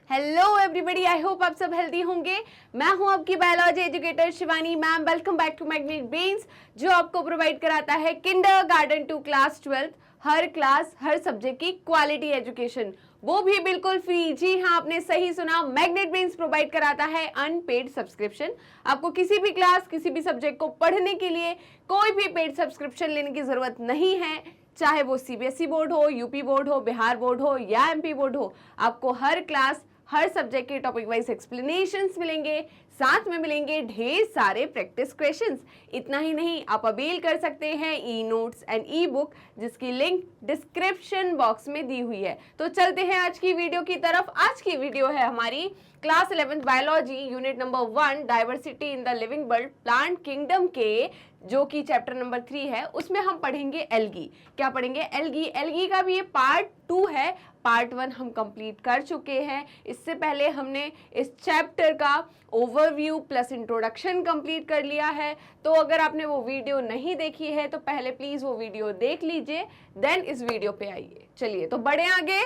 Hello everybody, I hope आप सब healthy होंगे। मैं हूं आपकी biology educator Shivani ma'am. Welcome back to Magnet Brains, जो आपको प्रोवाइड कराता है किंडरगार्टन टू क्लास 12 हर क्लास हर सब्जेक्ट की क्वालिटी एजुकेशन, वो भी बिल्कुल फ्री। जी हाँ, आपने सही सुना, मैग्नेट ब्रेन्स प्रोवाइड कराता है अनपेड सब्सक्रिप्शन। आपको किसी भी क्लास किसी भी सब्जेक्ट को पढ़ने के लिए कोई भी पेड सब्सक्रिप्शन लेने की जरूरत नहीं है। चाहे वो सीबीएसई बोर्ड हो, यूपी बोर्ड हो, बिहार बोर्ड हो या एमपी बोर्ड हो, आपको हर क्लास हर सब्जेक्ट के टॉपिक वाइज एक्सप्लेनेशंस मिलेंगे, साथ में मिलेंगे ढेर सारे प्रैक्टिस क्वेश्चंस। इतना ही नहीं, आप अवेल कर सकते हैं e notes and E book, जिसकी लिंक डिस्क्रिप्शन बॉक्स में दी हुई है। तो चलते हैं आज की वीडियो की तरफ। आज की वीडियो है हमारी class 11 biology unit number 1 diversity in the living world plant kingdom के, जो कि चैप्टर नंबर 3 है। उसमें हम पढ़ेंगे एल्गी। क्या पढ़ेंगे? एल्गी। एल्गी का भी ये पार्ट 2 है। पार्ट 1 हम कंप्लीट कर चुके हैं। इससे पहले हमने इस चैप्टर का ओवरव्यू प्लस इंट्रोडक्शन कंप्लीट कर लिया है। तो अगर आपने वो वीडियो नहीं देखी है तो पहले प्लीज वो वीडियो देख लीजिए, देन इस वीडियो पे आइए। चलिए तो बढ़े आगे।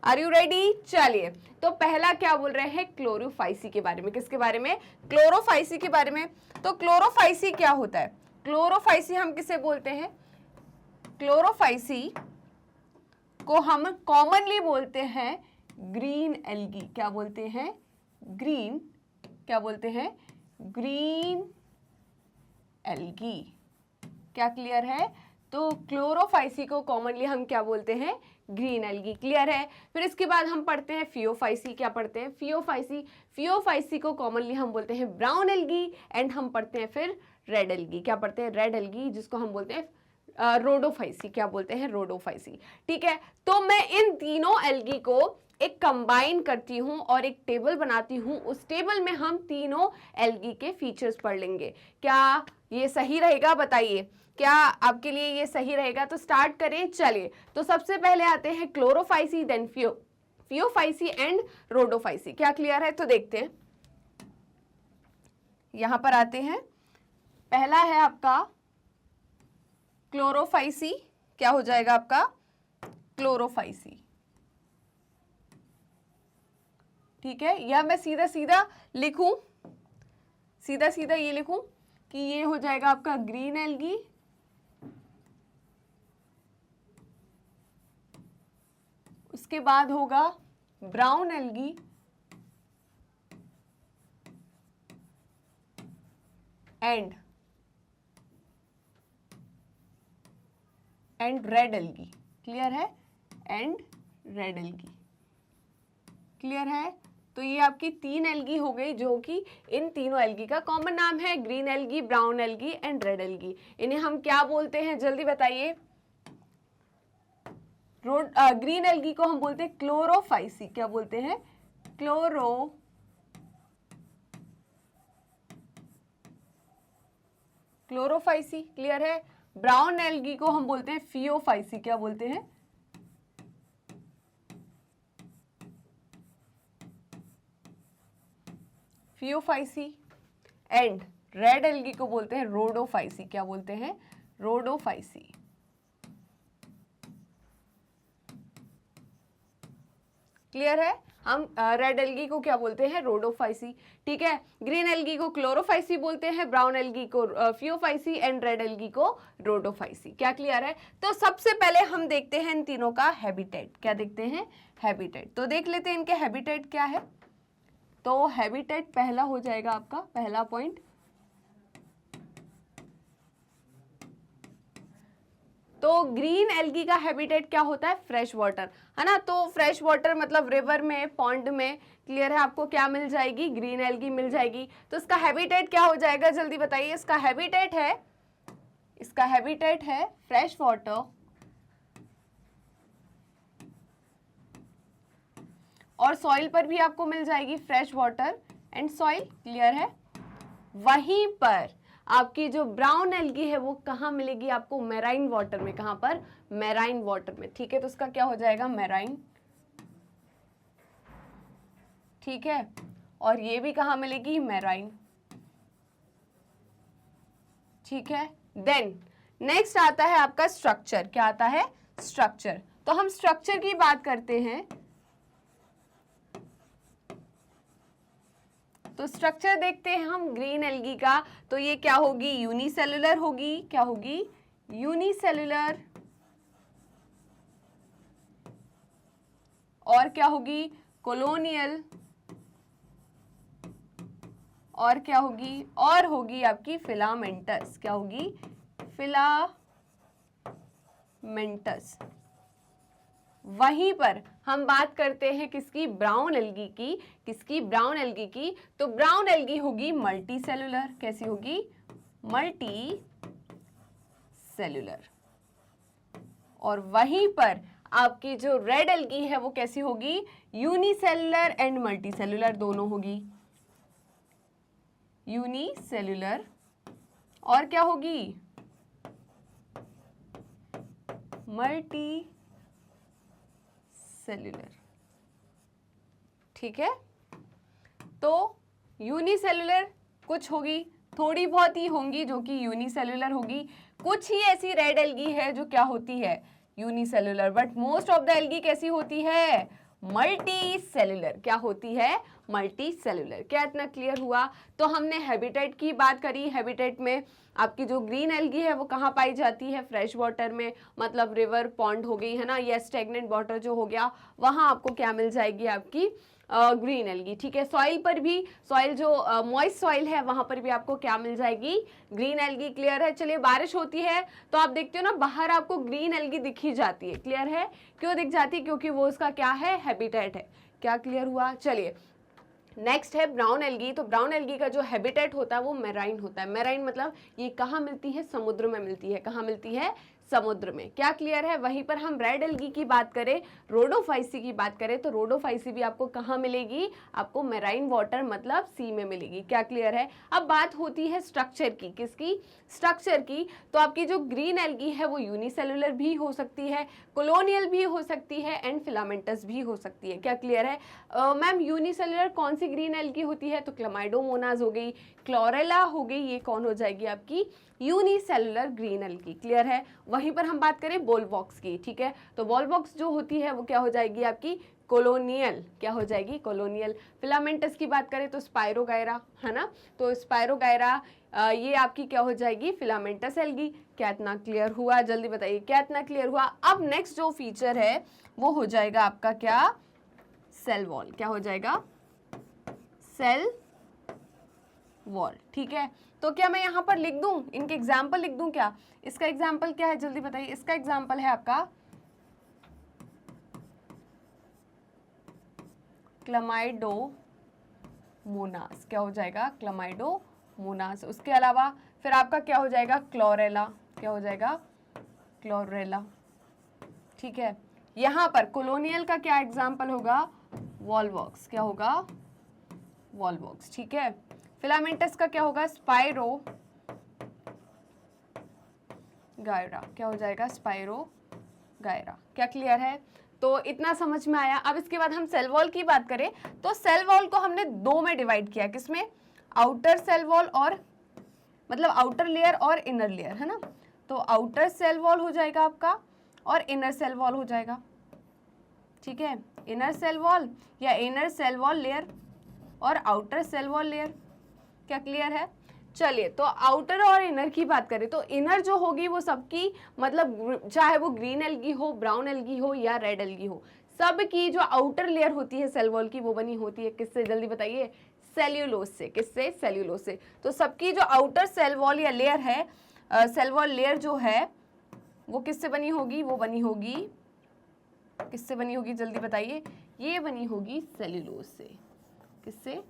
Are you ready? चलिए तो पहला क्या बोल रहे हैं, क्लोरोफाइसी के बारे में। किसके बारे में? क्लोरोफाइसी के बारे में। तो क्लोरोफाइसी क्या होता है? क्लोरोफाइसी हम किसे बोलते हैं? क्लोरोफाइसी को हम कॉमनली बोलते हैं ग्रीन एल्गी। क्या बोलते हैं? ग्रीन। क्या बोलते हैं? Green algae. क्या क्लियर है? तो क्लोरोफाइसी को कॉमनली हम क्या बोलते हैं? Green algae. क्लियर है? फिर इसके बाद हम पढ़ते हैं फियोफाइसी। क्या पढ़ते हैं? फियोफाइसी। फियोफाइसी को कॉमनली हम बोलते हैं ब्राउन एल्गी। एंड हम पढ़ते हैं फिर रेड एल्गी। क्या पढ़ते हैं? रेड एल्गी, जिसको हम बोलते हैं रोडोफाइसी। क्या बोलते हैं? रोडोफाइसी। ठीक है, तो मैं इन तीनों एल्गी को एक कंबाइन करती हूं और एक टेबल बनाती हूं। उस टेबल में हम तीनों एल्गी के फीचर्स पढ़ लेंगे। क्या ये सही रहेगा? बताइए, क्या आपके लिए ये सही रहेगा? तो स्टार्ट करें। चलिए तो सबसे पहले आते हैं Chlorophyceae, then Phaeophyceae and Rhodophyceae. क्या क्लियर है? तो देखते हैं, यहां पर आते हैं। पहला है आपका क्लोरोफाइसी। क्या हो जाएगा आपका? क्लोरोफाइसी। ठीक है, या मैं सीधा सीधा लिखूं, सीधा सीधा ये लिखूं कि ये हो जाएगा आपका ग्रीन एल्गी, उसके बाद होगा brown algae, and red algae. Clear है? And red algae. क्लियर है? तो ये आपकी 3 एल्गी हो गई, जो कि इन तीनों एल्गी का कॉमन नाम है green algae, brown algae and red algae. इन्हें हम क्या बोलते हैं? जल्दी बताइए। ग्रीन एल्गी को हम बोलते हैं क्लोरोफाइसी। क्या बोलते हैं? क्लोरोफाइसी। क्लियर है? ब्राउन एल्गी को हम बोलते हैं फियोफाइसी। क्या बोलते हैं? फियोफाइसी। एंड रेड एल्गी को बोलते हैं रोडोफाइसी। क्या बोलते हैं? रोडोफाइसी। क्लियर है? हम रेड एल्गी को क्या बोलते हैं? रोडोफाइसी। ठीक है, ग्रीन एल्गी को क्लोरोफाइसी बोलते हैं, ब्राउन एल्गी को फियोफाइसी एंड रेड एल्गी को रोडोफाइसी। क्या क्लियर है? तो सबसे पहले हम देखते हैं इन तीनों का हैबिटेट। क्या देखते हैं? हैबिटेट। तो देख लेते हैं इनके हैबिटेट क्या है। तो हैबिटेट पहला हो जाएगा आपका, पहला पॉइंट, तो ग्रीन एल्गी का हैबिटेट क्या होता है? फ्रेश वाटर, है ना। तो फ्रेश वाटर मतलब रिवर में, पॉन्ड में। क्लियर है? आपको क्या मिल जाएगी? ग्रीन एल्गी मिल जाएगी। तो इसका हैबिटेट क्या हो जाएगा? जल्दी बताइए। इसका हैबिटेट है फ्रेश वाटर और सॉइल पर भी आपको मिल जाएगी fresh water and soil. Clear है? वहीं पर आपकी जो ब्राउन एल्गी है वो कहाँ मिलेगी आपको? मैराइन वाटर में। कहाँ पर? मैराइन वाटर में। ठीक है, तो उसका क्या हो जाएगा? मैराइन। ठीक है, और ये भी कहाँ मिलेगी? मैराइन। ठीक है, देन नेक्स्ट आता है आपका स्ट्रक्चर। क्या आता है? स्ट्रक्चर। तो हम स्ट्रक्चर की बात करते हैं तो स्ट्रक्चर देखते हैं हम ग्रीन एल्गी का, तो ये क्या होगी, यूनिसेलुलर होगी, क्या होगी, यूनिसेलुलर, और क्या होगी, कॉलोनियल, और क्या होगी, और होगी आपकी फिलामेंटस, क्या होगी, फिलामेंटस। वहीं पर हम बात करते हैं किसकी, ब्राउन एल्गी की, किसकी, ब्राउन एल्गी की। तो ब्राउन एल्गी होगी मल्टी सेलुलर, कैसी होगी, मल्टी सेलुलर। और वहीं पर आपकी जो रेड एल्गी है वो कैसी होगी, यूनिसेलुलर एंड मल्टी सेलुलर दोनों होगी, यूनिसेलुलर, और क्या होगी, मल्टी सेलुलर। ठीक है, तो यूनिसेलुलर कुछ होगी, थोड़ी बहुत ही होंगी जो कि यूनिसेलुलर होगी, कुछ ही ऐसी रेड एल्गी है जो क्या होती है, unicellular, but most of the algae कैसी होती है, मल्टी सेलुलर। क्या होती है, मल्टी सेलुलर। क्या इतना क्लियर हुआ? तो हमने हैबिटेट की बात करी। हैबिटेट में आपकी जो ग्रीन एल्गी है वो कहाँ पाई जाती है, फ्रेश वाटर में, मतलब रिवर, पॉन्ड हो गई है ना, या स्टेगनेंट वाटर जो हो गया, वहाँ आपको क्या मिल जाएगी, आपकी ग्रीन एल्गी। ठीक है, सॉइल पर भी, सॉइल जो मॉइस्ट सॉइल है वहां पर भी आपको क्या मिल जाएगी, ग्रीन एल्गी। क्लियर है? चलिए, बारिश होती है तो आप देखते हो ना बाहर आपको ग्रीन एल्गी दिखी जाती है। क्लियर है? क्यों दिख जाती है? क्योंकि वो उसका क्या है, हैबिटेट है। क्या क्लियर हुआ? चलिए, नेक्स्ट है ब्राउन एल्गी। तो ब्राउन एल्गी का जो हैबिटेट होता है वो मैराइन होता है। मैराइन मतलब ये कहाँ मिलती है, समुद्र में मिलती है। कहाँ मिलती है, समुद्र में। क्या क्लियर है? वहीं पर हम रेड एल्गी की बात करें, रोडोफाइसी की बात करें, तो रोडोफाइसी भी आपको कहाँ मिलेगी, आपको मैराइन वाटर मतलब सी में मिलेगी। क्या क्लियर है? अब बात होती है स्ट्रक्चर की, किसकी, स्ट्रक्चर की। तो आपकी जो ग्रीन एल्गी है वो यूनिसेलुलर भी हो सकती है, कॉलोनियल भी हो सकती है, एंड फिलामेंटस भी हो सकती है। क्या क्लियर है? मैम यूनिसेलुलर कौन सी ग्रीन एल्गी होती है? तो क्लामाइडोमोनास हो गई, क्लोरेला हो गई, ये कौन हो जाएगी आपकी यूनिसेलुलर ग्रीन एल्गी। क्लियर है? वहीं पर हम बात करें बोलवॉक्स की। ठीक है, तो बोलवॉक्स जो होती है वो क्या हो जाएगी आपकी कॉलोनियल। क्या हो जाएगी, कॉलोनियल। फिलामेंटस की बात करें तो स्पाइरोगायरा, है ना, तो स्पाइरोगायरा ये आपकी क्या हो जाएगी, फिलामेंटस एल्गी। क्या इतना क्लियर हुआ? जल्दी बताइए, क्या इतना क्लियर हुआ? अब नेक्स्ट जो फीचर है वो हो जाएगा आपका क्या, सेल वॉल। क्या हो जाएगा, सेल वॉल। ठीक है, तो क्या मैं यहाँ पर लिख दूं, इनके एग्जाम्पल लिख दूं क्या? इसका एग्जाम्पल क्या है, जल्दी बताइए। इसका एग्जाम्पल है आपका क्लामाइडोमोनास। क्या हो जाएगा, क्लामाइडोमोनास। उसके अलावा फिर आपका क्या हो जाएगा, क्लोरेला। क्या हो जाएगा, क्लोरेला। ठीक है, यहाँ पर कॉलोनियल का क्या एग्जाम्पल होगा, वॉलवॉक्स। क्या होगा, वॉलवॉक्स। ठीक है, फिलामेंटस का क्या होगा, स्पाइरो गायरा। क्या हो जाएगा, स्पाइरो गायरा। क्या क्लियर है? तो इतना समझ में आया। अब इसके बाद हम सेल वॉल की बात करें तो सेल वॉल को हमने दो में डिवाइड किया। किसमें, आउटर सेल वॉल और मतलब आउटर लेयर और इनर लेयर, है ना। तो आउटर सेल वॉल हो जाएगा आपका और इनर सेल वॉल हो जाएगा। ठीक है, इनर सेल वॉल या इनर सेल वॉल लेयर और आउटर सेल वॉल लेयर। क्या क्लियर है? चलिए, तो आउटर और इनर की बात करें तो इनर जो होगी वो सबकी मतलब चाहे वो ग्रीन एल्गी हो, ब्राउन एल्गी हो या रेड एल्गी हो, सबकी जो आउटर लेयर होती है सेल वॉल की वो बनी होती है किससे, जल्दी बताइए, सेल्यूलोज से। किससे, सेल्यूलोज से। तो सबकी जो आउटर सेल वॉल या लेयर है, सेल वॉल लेयर जो है वो किससे बनी होगी, वो बनी होगी, किससे बनी होगी, जल्दी बताइए, ये बनी होगी सेल्यूलोज से। किससे,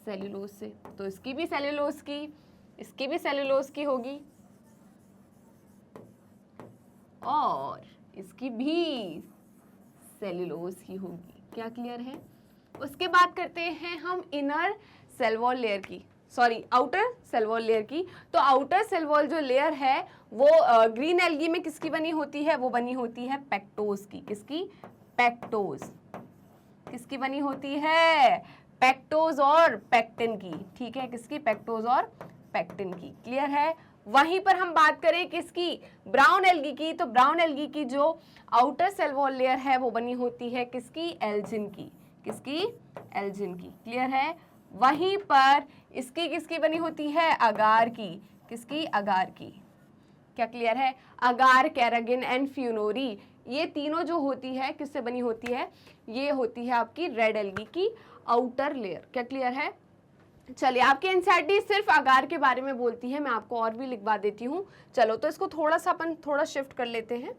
सेल्यूलोज से। तो इसकी भी सेल्यूलोज की, इसकी भी सेल्यूलोज की होगी और इसकी भी सेल्यूलोज की होगी। क्या क्लियर है? उसके बाद करते हैं हम इनर सेल वॉल लेयर की, sorry outer cell wall layer की। तो आउटर सेल वॉल जो लेयर है वो ग्रीन एल्गी में किसकी बनी होती है, वो बनी होती है पेक्टोज की। किसकी, पेक्टोज। किसकी बनी होती है, पेक्टोज और पेक्टिन की। ठीक है, किसकी, पेक्टोज और पेक्टिन की। क्लियर है? वहीं पर हम बात करें किसकी, ब्राउन एल्गी की। तो ब्राउन एल्गी की जो आउटर सेल वॉल लेयर है वो बनी होती है किसकी, एल्जिन की। किसकी, एल्जिन की। क्लियर है? वहीं पर इसकी किसकी बनी होती है, अगार की, किसकी, अगार की। क्या क्लियर है, अगार, कैरागिन एंड फ्यूनोरी, ये तीनों जो होती है किससे बनी होती है, ये होती है आपकी रेड एल्गी की आउटर लेयर। क्या क्लियर है। चलिए, आपकी एनसीईआरटी सिर्फ अगार के बारे में बोलती है, मैं आपको और भी लिखवा देती हूँ। चलो तो इसको थोड़ा सा अपन थोड़ा शिफ्ट कर लेते हैं।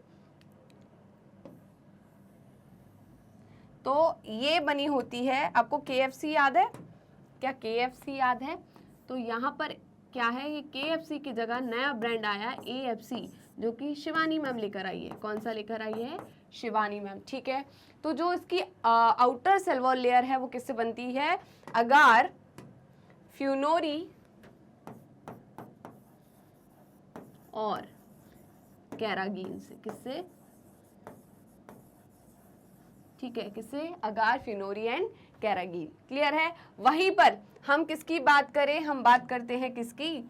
तो ये बनी होती है, आपको KFC याद है क्या, KFC याद है, तो यहाँ पर क्या है, ये KFC की जगह नया ब्रांड आया AFC, जो कि शिवानी मैम लेकर आई है। कौन सा लेकर आई है, शिवानी मैम, ठीक है। तो जो इसकी आउटर सेल वॉल लेयर है वो किससे बनती है, अगार, फ्यूनोरी और कैरागीन से, किससे, ठीक है, किससे, अगार, फ्यूनोरी एंड कैरागीन। क्लियर है। वहीं पर हम किसकी बात करें, हम बात करते हैं किसकी,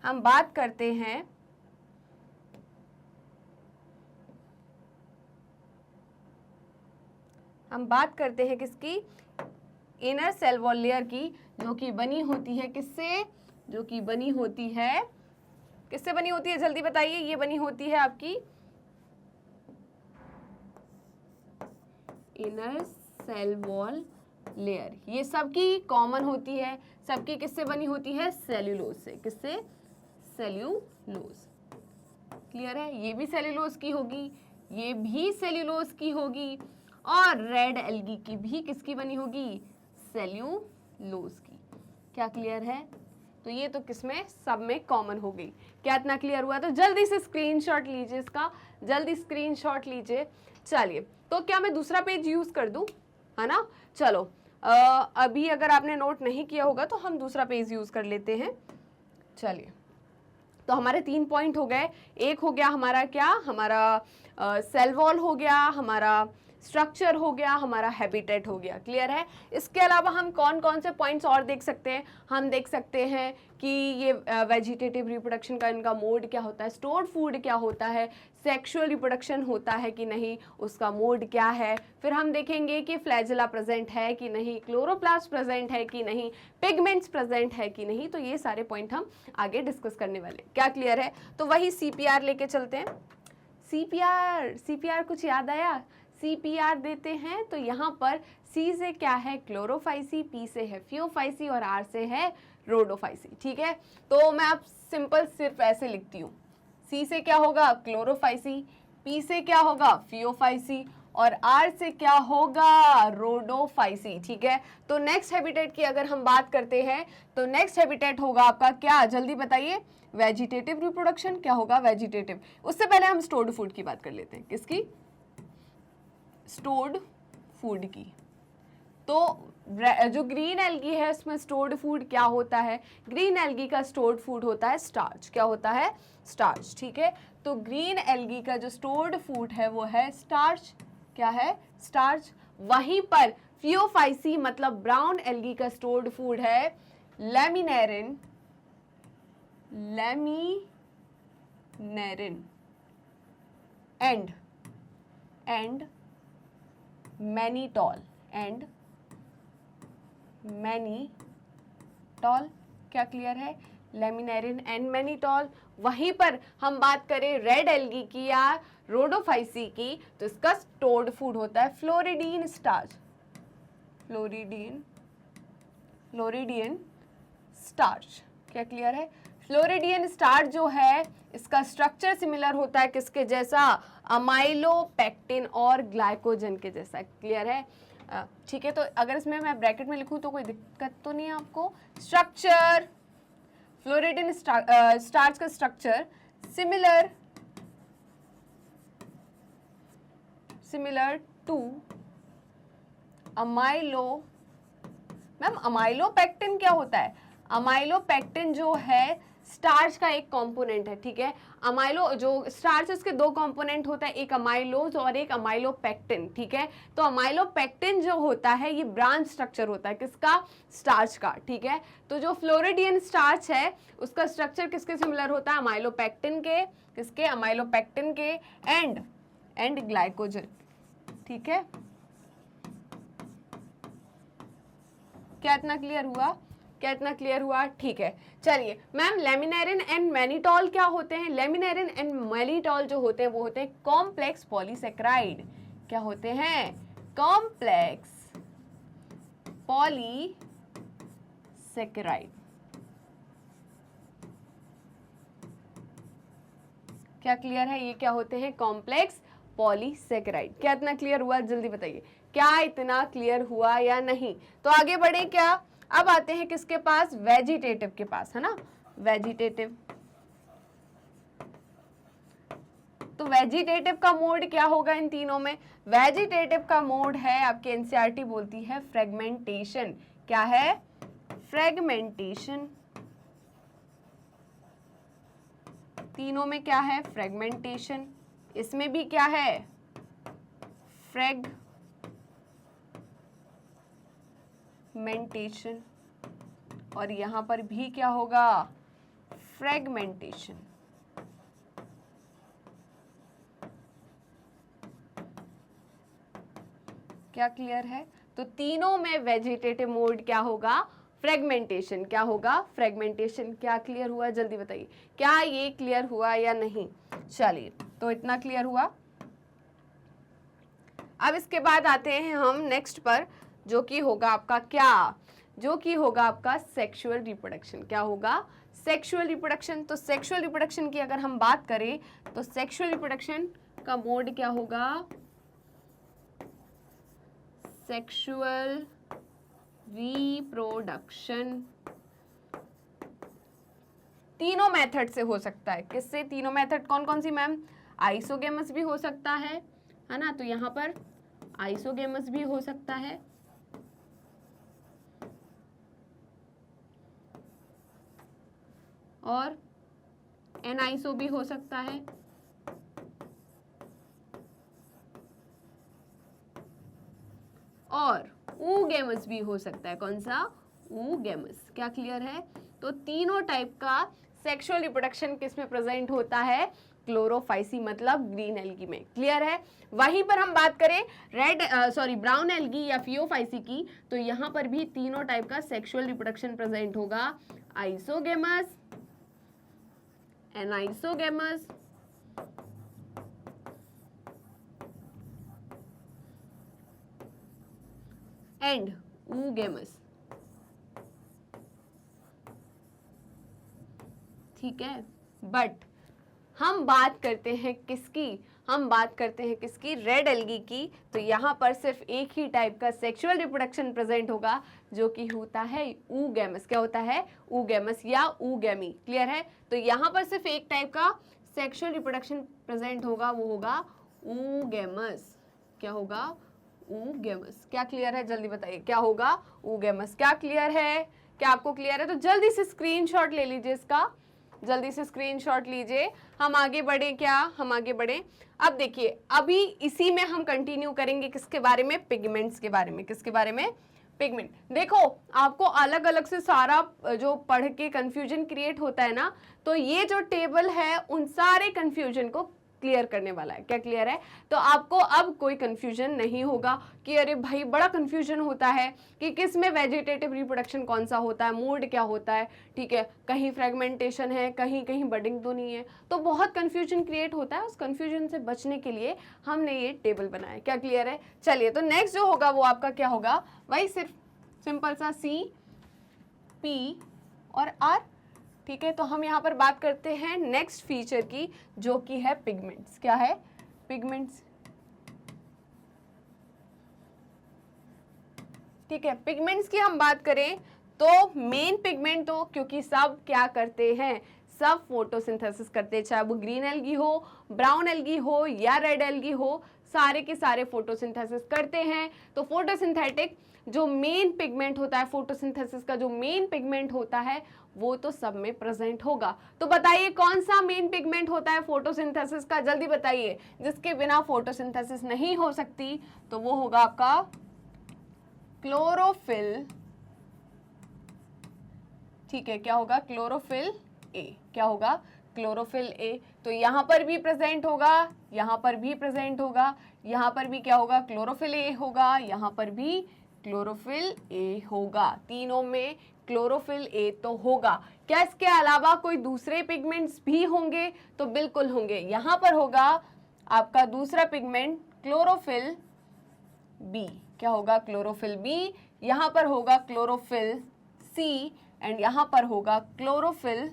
हम बात करते हैं किसकी, इनर सेल वॉल लेयर की, जो कि बनी होती है किससे, जो कि बनी होती है, किससे बनी होती है, जल्दी बताइए। ये बनी होती है आपकी इनर सेल वॉल लेयर, ये सबकी कॉमन होती है, सबकी किससे बनी होती है, सेल्यूलोज से, किससे, सेल्यूलोज। क्लियर है, ये भी सेल्यूलोज की होगी, ये भी सेल्यूलोज की होगी, और रेड एल्गी की भी किसकी बनी होगी, सेल्यूलोज की। क्या क्लियर है। तो ये तो किसमें, सब में कॉमन हो गई। क्या इतना क्लियर हुआ, तो जल्दी से स्क्रीनशॉट लीजिए इसका, जल्दी स्क्रीनशॉट लीजिए। चलिए, तो क्या मैं दूसरा पेज यूज कर दूं, है ना। चलो, अभी अगर आपने नोट नहीं किया होगा तो हम दूसरा पेज यूज कर लेते हैं। चलिए, तो हमारे 3 पॉइंट हो गए। एक हो गया हमारा क्या, हमारा सेल वॉल हो गया, हमारा स्ट्रक्चर हो गया, हमारा हैबिटेट हो गया। क्लियर है। इसके अलावा हम कौन कौन से पॉइंट्स और देख सकते हैं, हम देख सकते हैं कि ये वेजिटेटिव रिप्रोडक्शन का इनका मोड क्या होता है, स्टोर्ड फूड क्या होता है, सेक्सुअल रिप्रोडक्शन होता है कि नहीं, उसका मोड क्या है। फिर हम देखेंगे कि फ्लैजेला प्रेजेंट है कि नहीं, क्लोरोप्लास्ट प्रेजेंट है कि नहीं, पिगमेंट्स प्रेजेंट है कि नहीं। तो ये सारे पॉइंट हम आगे डिस्कस करने वाले। क्या क्लियर है। तो वही CPR लेके चलते हैं। CPR कुछ याद आया, CPR देते हैं तो यहाँ पर C से क्या है, क्लोरोफाइसी, P से है फियोफाइसी और R से है रोडोफाइसी। ठीक है, तो मैं अब सिंपल सिर्फ ऐसे लिखती हूँ, C से क्या होगा, क्लोरोफाइसी, P से क्या होगा, फियोफाइसी और R से क्या होगा, रोडोफाइसी। ठीक है, तो नेक्स्ट हैबिटेट की अगर हम बात करते हैं तो नेक्स्ट हैबिटेट होगा आपका क्या, जल्दी बताइए, वेजिटेटिव रिप्रोडक्शन। क्या होगा, वेजिटेटिव। उससे पहले हम स्टोर्ड फूड की बात कर लेते हैं। किसकी, स्टोर्ड फूड की। तो जो ग्रीन एल्गी है उसमें स्टोर्ड फूड क्या होता है, ग्रीन एल्गी का स्टोर्ड फूड होता है स्टार्च। क्या होता है, स्टार्च। ठीक है, तो ग्रीन एल्गी का जो स्टोर्ड फूड है वो है स्टार्च। क्या है, स्टार्च। वहीं पर फियोफाइसी मतलब ब्राउन एल्गी का स्टोर्ड फूड है लैमिनेरिन, एंड मैनीटॉल, क्या क्लियर है, लैमिनेरिन एंड मैनीटॉल। वहीं पर हम बात करें रेड एल्गी की या रोडोफाइसी की, तो इसका स्टोर्ड फूड होता है फ्लोरिडीन स्टार्च, फ्लोरिडियन स्टार्च। क्या क्लियर है, फ्लोरिडियन स्टार्च जो है इसका स्ट्रक्चर सिमिलर होता है किसके जैसा, अमाइलोपेक्टिन और ग्लाइकोजन के जैसा। क्लियर है। ठीक है, तो अगर इसमें मैं ब्रैकेट में लिखूं तो कोई दिक्कत तो नहीं है आपको। स्ट्रक्चर, फ्लोरिडिन स्टार्च का स्ट्रक्चर सिमिलर टू अमाइलोपेक्टिन। क्या होता है, अमाइलोपेक्टिन जो है स्टार्च का एक कंपोनेंट है। ठीक है, अमाइलो जो स्टार्च उसके दो कंपोनेंट होता है, एक अमाइलोज और एक अमाइलोपेक्टिन। ठीक है, तो अमाइलोपेक्टिन जो होता है ये ब्रांच स्ट्रक्चर होता है किसका, स्टार्च का। ठीक है, तो जो फ्लोरिडियन स्टार्च है उसका स्ट्रक्चर किसके सिमिलर होता है, अमाइलोपेक्टिन के, किसके, अमाइलोपेक्टिन के एंड ग्लाइकोजन। ठीक है, क्या इतना क्लियर हुआ? क्या इतना क्लियर हुआ? ठीक है, चलिए मैम लेमिनेरिन एंड मैनिटॉल क्या होते हैं? लेमिनेरिन एंड मैनिटॉल जो होते हैं वो होते हैं कॉम्प्लेक्स पॉलीसेक्राइड। क्या होते हैं? Complex polysaccharide. क्या क्लियर है? ये क्या होते हैं? Complex polysaccharide. क्या इतना क्लियर हुआ? जल्दी बताइए, क्या इतना क्लियर हुआ या नहीं? तो आगे बढ़े क्या? अब आते हैं किसके पास? वेजिटेटिव के पास, है ना? वेजिटेटिव। तो वेजिटेटिव का मोड क्या होगा इन तीनों में? वेजिटेटिव का मोड है, आपके एनसीईआरटी बोलती है फ्रेगमेंटेशन। क्या है? फ्रेगमेंटेशन। तीनों में क्या है? फ्रेगमेंटेशन। इसमें भी क्या है? फ्रेगमेंटेशन। और यहां पर भी क्या होगा? फ्रेगमेंटेशन। क्या क्लियर है? तो तीनों में वेजिटेटिव मोड क्या होगा? फ्रेगमेंटेशन। क्या होगा? फ्रेगमेंटेशन। क्या क्लियर हुआ? जल्दी बताइए, क्या ये क्लियर हुआ या नहीं? चलिए, तो इतना क्लियर हुआ। अब इसके बाद आते हैं हम नेक्स्ट पर, जो कि होगा आपका क्या? जो कि होगा आपका सेक्सुअल रिप्रोडक्शन। क्या होगा? Sexual reproduction. तो सेक्सुअल रिप्रोडक्शन की अगर हम बात करें तो सेक्सुअल रिप्रोडक्शन का मोड क्या होगा? सेक्सुअल रिप्रोडक्शन तीनों मेथड से हो सकता है। किससे? तीनों मेथड कौन कौन सी मैम? आइसोगेमस भी हो सकता है ना? तो यहां पर आइसोगेमस भी हो सकता है, और एनाइसो भी हो सकता है, और ऊगेमस भी हो सकता है। कौन सा? ऊगेमस। क्या क्लियर है? तो तीनों टाइप का सेक्सुअल रिप्रोडक्शन किस में प्रेजेंट होता है? क्लोरोफाइसी मतलब ग्रीन एल्गी में। क्लियर है? वहीं पर हम बात करें ब्राउन एल्गी या फियोफाइसी की, तो यहां पर भी तीनों टाइप का सेक्सुअल रिप्रोडक्शन प्रेजेंट होगा। Isogamous, anisogamous, and oogamous. ठीक है, बट हम बात करते हैं किसकी? हम बात करते हैं किसकी? रेड एल्गी की। तो यहाँ पर सिर्फ एक ही टाइप का सेक्सुअल रिप्रोडक्शन प्रेजेंट होगा, जो कि होता है ऊगेमस। क्या होता है? ऊगेमस या ऊगेमी। क्लियर है? तो यहाँ पर सिर्फ एक टाइप का सेक्सुअल रिप्रोडक्शन प्रेजेंट होगा, वो होगा ऊगेमस। क्या होगा? ऊगेमस। क्या क्लियर है? जल्दी बताइए, क्या होगा? ऊगेमस। क्या क्लियर है? क्या आपको क्लियर है? तो जल्दी से स्क्रीनशॉट ले लीजिए इसका, जल्दी से स्क्रीनशॉट लीजिए। हम आगे बढ़े क्या? हम आगे बढ़े। अब देखिए, अभी इसी में हम कंटिन्यू करेंगे किसके बारे में? पिगमेंट्स के बारे में। किसके बारे में? पिगमेंट। देखो, आपको अलग अलग से सारा जो पढ़ के कंफ्यूजन क्रिएट होता है ना, तो ये जो टेबल है उन सारे कंफ्यूजन को क्लियर करने वाला है। क्या क्लियर है? तो आपको अब कोई कंफ्यूजन नहीं होगा कि अरे भाई बड़ा कंफ्यूजन होता है कि किस में वेजिटेटिव रिप्रोडक्शन कौन सा होता है, मोड क्या होता है। ठीक है, कहीं फ्रेगमेंटेशन है, कहीं कहीं बडिंग तो नहीं है, तो बहुत कंफ्यूजन क्रिएट होता है। उस कंफ्यूजन से बचने के लिए हमने ये टेबल बनाया। क्या क्लियर है? चलिए, तो नेक्स्ट जो होगा वो आपका क्या होगा? वही सिर्फ सिंपल सा C, P और R। ठीक है, तो हम यहाँ पर बात करते हैं नेक्स्ट फीचर की, जो कि है पिगमेंट्स। क्या है? पिगमेंट्स। ठीक है, पिगमेंट्स की हम बात करें तो मेन पिगमेंट तो, क्योंकि सब क्या करते हैं? सब फोटोसिंथेसिस करते हैं, चाहे वो ग्रीन एल्गी हो, ब्राउन एल्गी हो या रेड एल्गी हो, सारे के सारे फोटोसिंथेसिस करते हैं। तो फोटोसिंथेटिक जो मेन पिगमेंट होता है, फोटोसिंथेसिस का जो मेन पिगमेंट होता है, वो तो सब में प्रेजेंट होगा। तो बताइए कौन सा मेन पिगमेंट होता है फोटोसिंथेसिस का? जल्दी बताइए, जिसके बिना फोटोसिंथेसिस नहीं हो सकती। तो वो होगा आपका क्लोरोफिल। ठीक है, क्या होगा? Chlorophyll A. क्या होगा? Chlorophyll A. तो यहां पर भी प्रेजेंट होगा, यहां पर भी प्रेजेंट होगा, यहां पर भी क्या होगा? क्लोरोफिल ए होगा, यहां पर भी क्लोरोफिल ए होगा, तीनों में क्लोरोफिल ए तो होगा। क्या इसके अलावा कोई दूसरे पिगमेंट्स भी होंगे? तो बिल्कुल होंगे। यहां पर होगा आपका दूसरा पिगमेंट क्लोरोफिल बी। क्या होगा? Chlorophyll B. यहां पर होगा क्लोरोफिल सी एंड यहां पर होगा क्लोरोफिल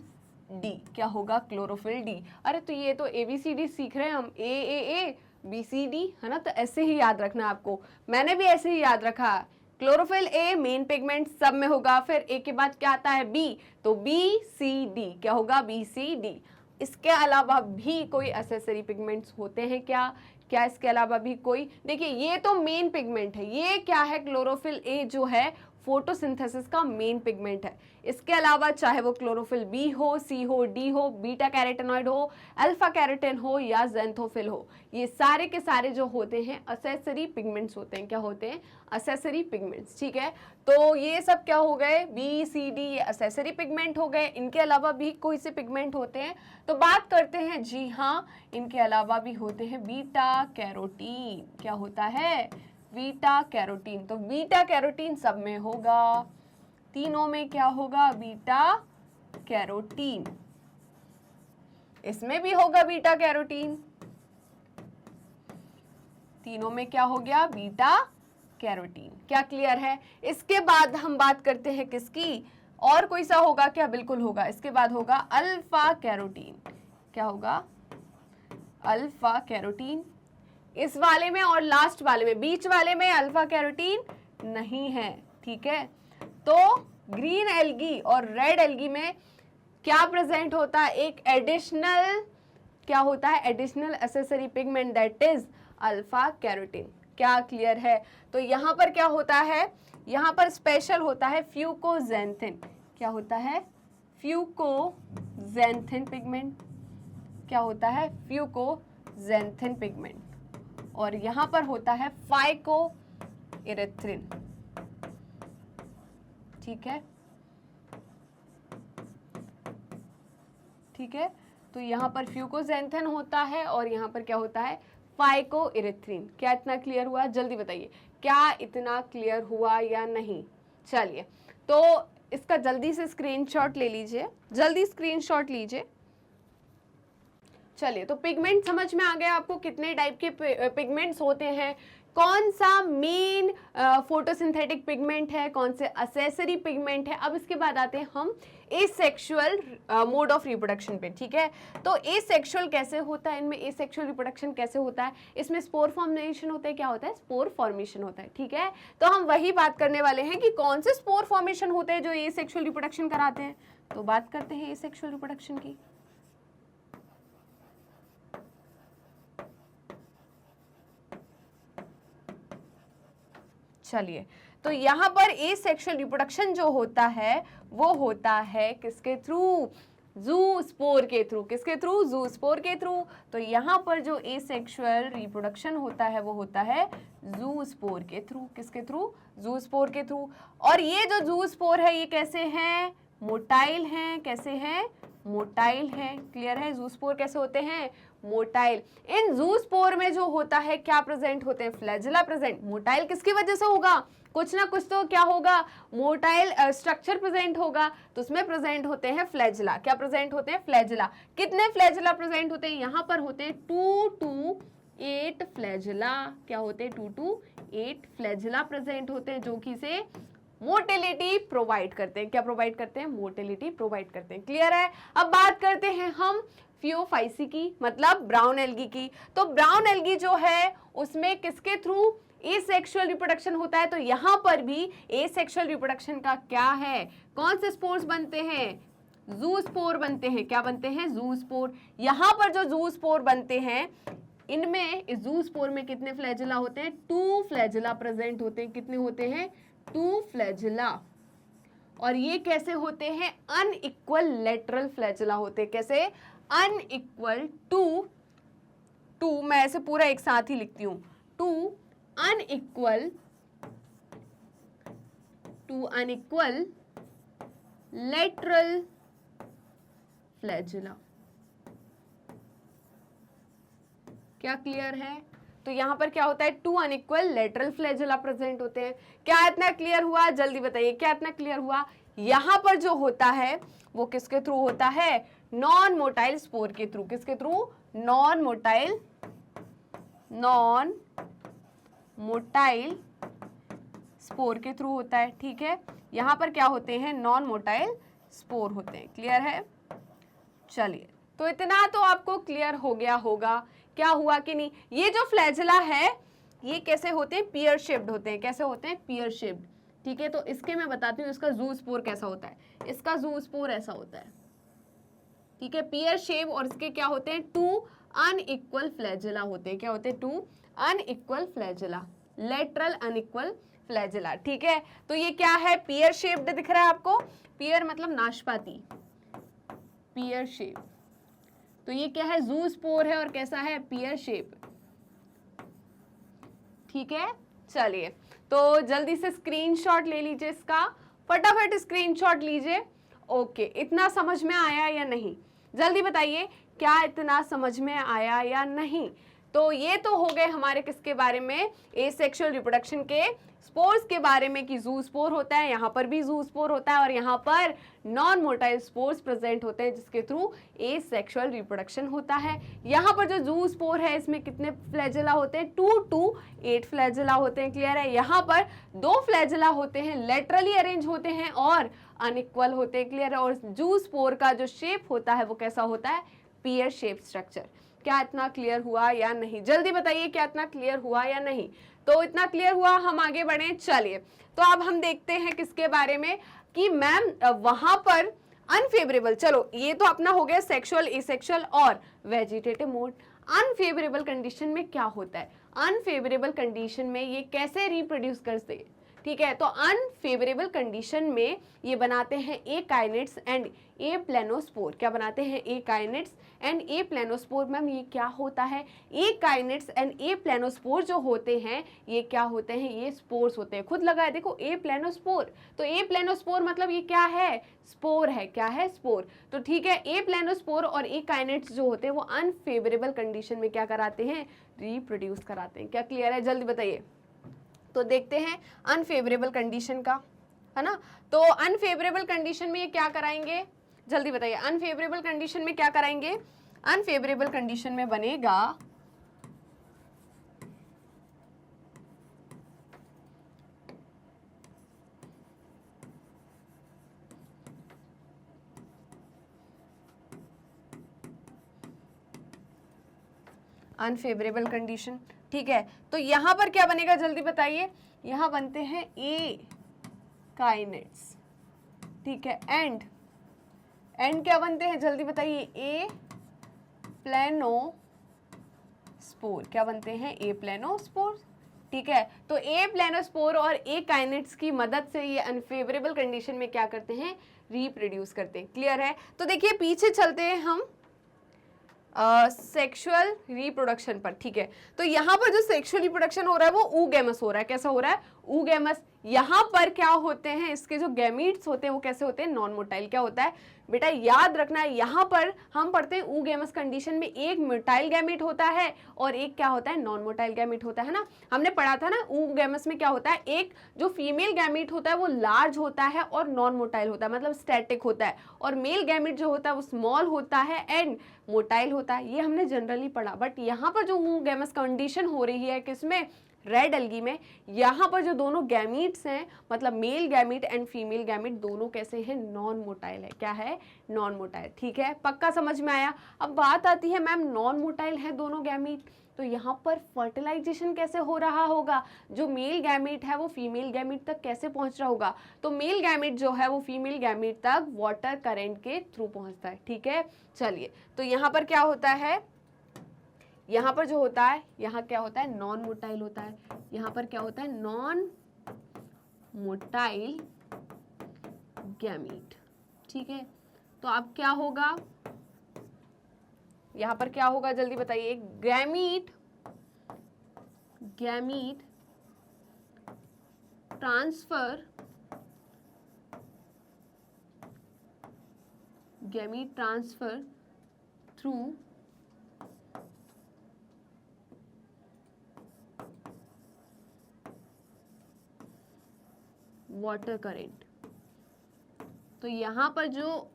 डी। क्या होगा? Chlorophyll D. अरे तो ये तो ABCD सीख रहे हैं हम, ए BCD, है ना? तो ऐसे ही याद रखना आपको, मैंने भी ऐसे ही याद रखा। क्लोरोफिल ए मेन पिगमेंट सब में होगा, फिर ए के बाद क्या आता है? बी, तो BCD। क्या होगा? BCD। इसके अलावा भी कोई एसेसरी पिगमेंट्स होते हैं क्या? क्या इसके अलावा भी कोई? देखिए ये तो मेन पिगमेंट है, ये क्या है? क्लोरोफिल ए जो है फोटोसिंथेसिस का मेन पिगमेंट है। इसके अलावा चाहे वो क्लोरोफिल बी हो, सी हो, डी हो, बीटा कैरोटेनॉइड हो, अल्फा कैरोटीन हो या ज़ैंथोफिल हो, ये सारे के सारे जो होते हैं असेसरी पिगमेंट्स होते हैं। क्या होते हैं? Accessory pigments. ठीक है, तो ये सब क्या हो गए? BCD ये असेसरी पिगमेंट हो गए। इनके अलावा भी कोई से पिगमेंट होते हैं तो बात करते हैं। जी हाँ, इनके अलावा भी होते हैं बीटा कैरोटीन। क्या होता है? Beta carotene. तो बीटा कैरोटीन सब में होगा, तीनों में क्या होगा? Beta carotene. इसमें भी होगा बीटा कैरोटीन, तीनों में क्या हो गया? Beta carotene. क्या क्लियर है? इसके बाद हम बात करते हैं किसकी? और कोई सा होगा क्या? बिल्कुल होगा। इसके बाद होगा अल्फा कैरोटीन। क्या होगा? Alpha carotene. इस वाले में और लास्ट वाले में, बीच वाले में अल्फा कैरोटीन नहीं है। ठीक है, तो ग्रीन एल्गी और रेड एल्गी में क्या प्रेजेंट होता है? एक एडिशनल, क्या होता है? Additional accessory pigment, that is alpha carotene. क्या क्लियर है? तो यहां पर क्या होता है? यहां पर स्पेशल होता है फ्यूकोजेंथिन। क्या होता है? Fucoxanthin pigment. क्या होता है? Fucoxanthin pigment. और यहां पर होता है फाइको इरेथ्रिन। ठीक है, ठीक है, तो यहां पर फ्यूकोजेंथिन होता है और यहां पर क्या होता है? फाइको इरेथ्रिन। क्या इतना क्लियर हुआ? जल्दी बताइए, क्या इतना क्लियर हुआ या नहीं? चलिए, तो इसका जल्दी से स्क्रीनशॉट ले लीजिए, जल्दी स्क्रीनशॉट लीजिए। चलिए, तो पिगमेंट समझ में आ गया आपको कितने टाइप के पिगमेंट्स होते हैं, कौन सा मेन फोटोसिंथेटिक पिगमेंट है, कौन से असेसरी पिगमेंट है। अब इसके बाद आते हैं हम एसेक्सुअल मोड ऑफ रिप्रोडक्शन पे। ठीक है, तो एसेक्सुअल कैसे होता है, इनमें एसेक्सुअल रिप्रोडक्शन कैसे होता है? इसमें स्पोर फॉर्मेशन होता है। क्या होता है? स्पोर फॉर्मेशन होता है। ठीक है, तो हम वही बात करने वाले हैं कि कौन से स्पोर फॉर्मेशन होते हैं जो एसेक्सुअल रिप्रोडक्शन कराते हैं। तो बात करते हैं एसेक्सुअल रिप्रोडक्शन की। चलिए, तो यहां पर एसेक्सुअल रिप्रोडक्शन जो होता है वो होता है किसके थ्रू? जू स्पोर के थ्रू। किसके थ्रू? जू स्पोर के थ्रू। तो यहां पर जो एसेक्सुअल रिप्रोडक्शन होता है वो होता है जू स्पोर के थ्रू। किसके थ्रू? जू स्पोर के थ्रू। और ये जो जू स्पोर है ये कैसे हैं? मोटाइल हैं। कैसे हैं? मोटाइल हैं। क्लियर है? जू स्पोर कैसे होते हैं? मोटाइल। इन जू स्पोर में जो होता है क्या प्रेजेंट होते हैं? Flagella present. मोटाइल किसकी वजह से होगा? कुछ ना कुछ तो क्या होगा? मोटाइल स्ट्रक्चर प्रेजेंट होगा, तो उसमें प्रेजेंट होते हैं फ्लैजेला। क्या प्रेजेंट होते हैं? फ्लैजेला। कितने फ्लैजेला प्रेजेंट होते हैं? यहां पर होते हैं 2 to 8 फ्लैजेला। क्या होते हैं? 2 to 8 फ्लैजेला प्रेजेंट होते हैं, जो कि से मोटिलिटी प्रोवाइड करते हैं। क्या प्रोवाइड करते हैं? मोटिलिटी प्रोवाइड करते हैं। क्लियर है? अब बात करते हैं हम फियोफाइसी की, मतलब ब्राउन एल्गी की। तो ब्राउन एल्गी जो है उसमें किसके थ्रू एसेक्सुअल रिप्रोडक्शन होता है? तो यहां पर भी एसेक्सुअल रिप्रोडक्शन का क्या है? कौन से स्पोर्स बनते हैं? जू स्पोर बनते हैं। क्या बनते हैं? जू स्पोर। यहां पर जो जू स्पोर बनते हैं इनमें, इस जू स्पोर में कितने फ्लैजेला होते हैं? 2 फ्लैजेला प्रेजेंट होते हैं। कितने होते हैं? 2 फ्लैजेला। और ये कैसे होते हैं? अनइक्वल लेटरल फ्लैजेला होते हैं। कैसे? अनइक्वल टू, मैं ऐसे पूरा एक साथ ही लिखती हूं, टू अनइक्वल लेटरल फ्लैजेला। क्या क्लियर है? तो यहाँ पर क्या होता है, 2 अनइक्वल लेटरल फ्लैजेला प्रेजेंट होते हैं। क्या इतना क्लियर हुआ, जल्दी बताइए क्या इतना क्लियर हुआ। यहाँ पर जो होता है वो किसके थ्रू होता है, नॉन मोटाइल स्पोर के थ्रू। किसके थ्रू, नॉन मोटाइल स्पोर के थ्रू होता है। ठीक है, यहाँ पर क्या होते हैं, नॉन मोटाइल स्पोर होते हैं। क्लियर है, चलिए तो इतना तो आपको क्लियर हो गया होगा क्या हुआ कि नहीं। ये जो फ्लैजेला है ये कैसे होते हैं, पियर शेप्ड होते हैं। कैसे होते हैं, पियर शेप्ड। ठीक है, तो इसके मैं बताती हूँ इसका जू स्पोर कैसा होता है। इसका जू स्पोर ऐसा होता है। ठीक है, पियर शेप, और इसके क्या होते हैं, 2 अनइक्वल फ्लैजेला होते हैं। क्या होते हैं, 2 unequal flagella, lateral unequal flagella. ठीक है, तो ये क्या है, पियर शेप्ड दिख रहा है आपको। पियर मतलब नाशपाती, पियर शेप। तो ये क्या है, जू स्पोर है और कैसा है, पियर शेप। ठीक है, चलिए तो जल्दी से स्क्रीनशॉट ले लीजिए इसका, फटाफट स्क्रीनशॉट लीजिए। ओके, इतना समझ में आया या नहीं, जल्दी बताइए क्या इतना समझ में आया या नहीं। तो ये तो हो गए हमारे किसके बारे में, एसेक्सुअल रिप्रोडक्शन के स्पोर्स के बारे में कि जू स्पोर होता है, यहाँ पर भी जू स्पोर होता है और यहाँ पर नॉन मोटाइल स्पोर्स प्रेजेंट होते हैं जिसके थ्रू एसेक्सुअल रिप्रोडक्शन होता है। यहाँ पर जो जू स्पोर है इसमें कितने फ्लैजेला होते हैं, 2 to 8 फ्लैजेला होते हैं। क्लियर है, यहाँ पर 2 फ्लैजेला होते हैं, लेटरली अरेंज होते हैं और अनइक्वल होते हैं। क्लियर है, और जू स्पोर का जो शेप होता है वो कैसा होता है, पियर शेप स्ट्रक्चर। क्या इतना क्लियर हुआ या नहीं, जल्दी बताइए क्या इतना क्लियर हुआ या नहीं। तो इतना क्लियर हुआ, हम आगे बढ़े। चलिए तो अब हम देखते हैं किसके बारे में कि मैम वहां पर अनफेवरेबल, चलो ये तो अपना हो गया सेक्सुअल, एसेक्सुअल और वेजिटेटिव मोड। अनफेवरेबल कंडीशन में क्या होता है, अनफेवरेबल कंडीशन में ये कैसे रिप्रोड्यूस करते हैं। ठीक है, तो अनफेवरेबल कंडीशन में ये बनाते हैं ए काइनेट्स एंड ए प्लेनोस्पोर। क्या बनाते हैं, ए काइनेट्स एंड ए प्लेनोस्पोर। मैम ये क्या होता है, ए काइनेट्स एंड ए प्लेनोस्पोर जो होते हैं ये क्या होते हैं, ये स्पोर्स होते हैं। खुद लगाए देखो, ए प्लेनोस्पोर, तो ए प्लेनोस्पोर मतलब ये क्या है, स्पोर है। क्या है, स्पोर। तो ठीक है, ए प्लेनोस्पोर और ए काइनेट्स जो होते हैं वो अनफेवरेबल कंडीशन में क्या कराते हैं, रिप्रोड्यूस कराते हैं। क्या क्लियर है, जल्दी बताइए। तो देखते हैं अनफेवरेबल कंडीशन का, है ना। तो अनफेवरेबल कंडीशन में ये क्या कराएंगे, जल्दी बताइए। अनफेवरेबल कंडीशन में क्या कराएंगे, अनफेवरेबल कंडीशन में बनेगा अनफेवरेबल कंडीशन। ठीक है, तो यहां पर क्या बनेगा, जल्दी बताइए। यहां बनते हैं ए काइनेट्स। ठीक है, एंड क्या बनते हैं, जल्दी बताइए, ए प्लेनोस्पोर। क्या बनते हैं, ए प्लेनोस्पोर। ठीक है, तो ए प्लेनोस्पोर और ए काइनेट्स की मदद से ये अनफेवरेबल कंडीशन में क्या करते हैं, रिप्रोड्यूस करते हैं। क्लियर है, तो देखिए पीछे चलते हैं हम सेक्सुअल रिप्रोडक्शन पर। ठीक है, तो यहाँ पर जो सेक्सुअल रिप्रोडक्शन हो रहा है वो ऊगैमस हो रहा है। कैसा हो रहा है, ऊगैमस। यहाँ पर क्या होते हैं, इसके जो गैमीट्स होते हैं वो कैसे होते हैं, नॉन मोटाइल। क्या होता है बेटा, याद रखना है, यहाँ पर हम पढ़ते हैं ऊगैमस कंडीशन में एक मोटाइल गैमीट होता है और एक क्या होता है, नॉन मोटाइल गैमीट होता है ना। हमने पढ़ा था ना, ऊगैमस में क्या होता है, एक जो फीमेल गैमीट होता है वो लार्ज होता है और नॉन मोटाइल होता है, मतलब स्टैटिक होता है, और मेल गैमीट जो होता है वो स्मॉल होता है एंड मोटाइल होता है। ये हमने जनरली पढ़ा, बट यहाँ पर जो ऊगैमस कंडीशन हो रही है किसमें, रेड एल्गी में, यहाँ पर जो दोनों गैमीट्स हैं, मतलब male gamete and female gamete, दोनों कैसे हैं, नॉन मोटाइल है। क्या है, नॉन मोटाइल। ठीक है, पक्का समझ में आया। अब बात आती है मैम नॉन मोटाइल है दोनों गैमीट, तो यहाँ पर फर्टिलाइजेशन कैसे हो रहा होगा, जो मेल गैमीट है वो फीमेल गैमीट तक कैसे पहुंच रहा होगा। तो मेल गैमीट जो है वो फीमेल गैमीट तक वाटर करंट के थ्रू पहुंचता है। ठीक है, चलिए तो यहाँ पर क्या होता है, यहाँ पर जो होता है, यहाँ क्या होता है, नॉन मोटाइल होता है। यहाँ पर क्या होता है, नॉन मोटाइल गैमीट। ठीक है, तो अब क्या होगा, यहाँ पर क्या होगा, जल्दी बताइए। Gamete transfer through water current. तो यहाँ पर जो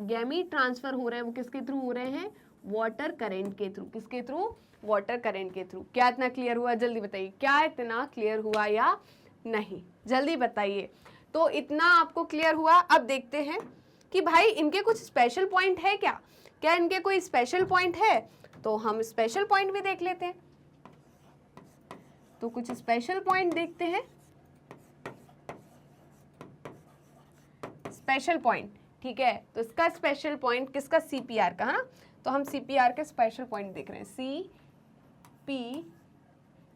गैमीट ट्रांसफर हो रहे हैं वो किसके थ्रू हो रहे हैं? वाटर करंट के थ्रू। किसके थ्रू? वाटर करंट के थ्रू। क्या इतना क्लियर हुआ? जल्दी बताइए, क्या इतना क्लियर हुआ या नहीं? जल्दी बताइए। तो इतना आपको क्लियर हुआ। अब देखते हैं कि भाई इनके कुछ स्पेशल पॉइंट है क्या? क्या इनके कोई स्पेशल पॉइंट है? तो हम स्पेशल पॉइंट भी देख लेते हैं। तो कुछ स्पेशल पॉइंट देखते हैं। स्पेशल पॉइंट, ठीक है। तो इसका स्पेशल पॉइंट किसका? सीपीआर का, है ना। तो हम सीपीआर के स्पेशल पॉइंट देख रहे हैं, सी पी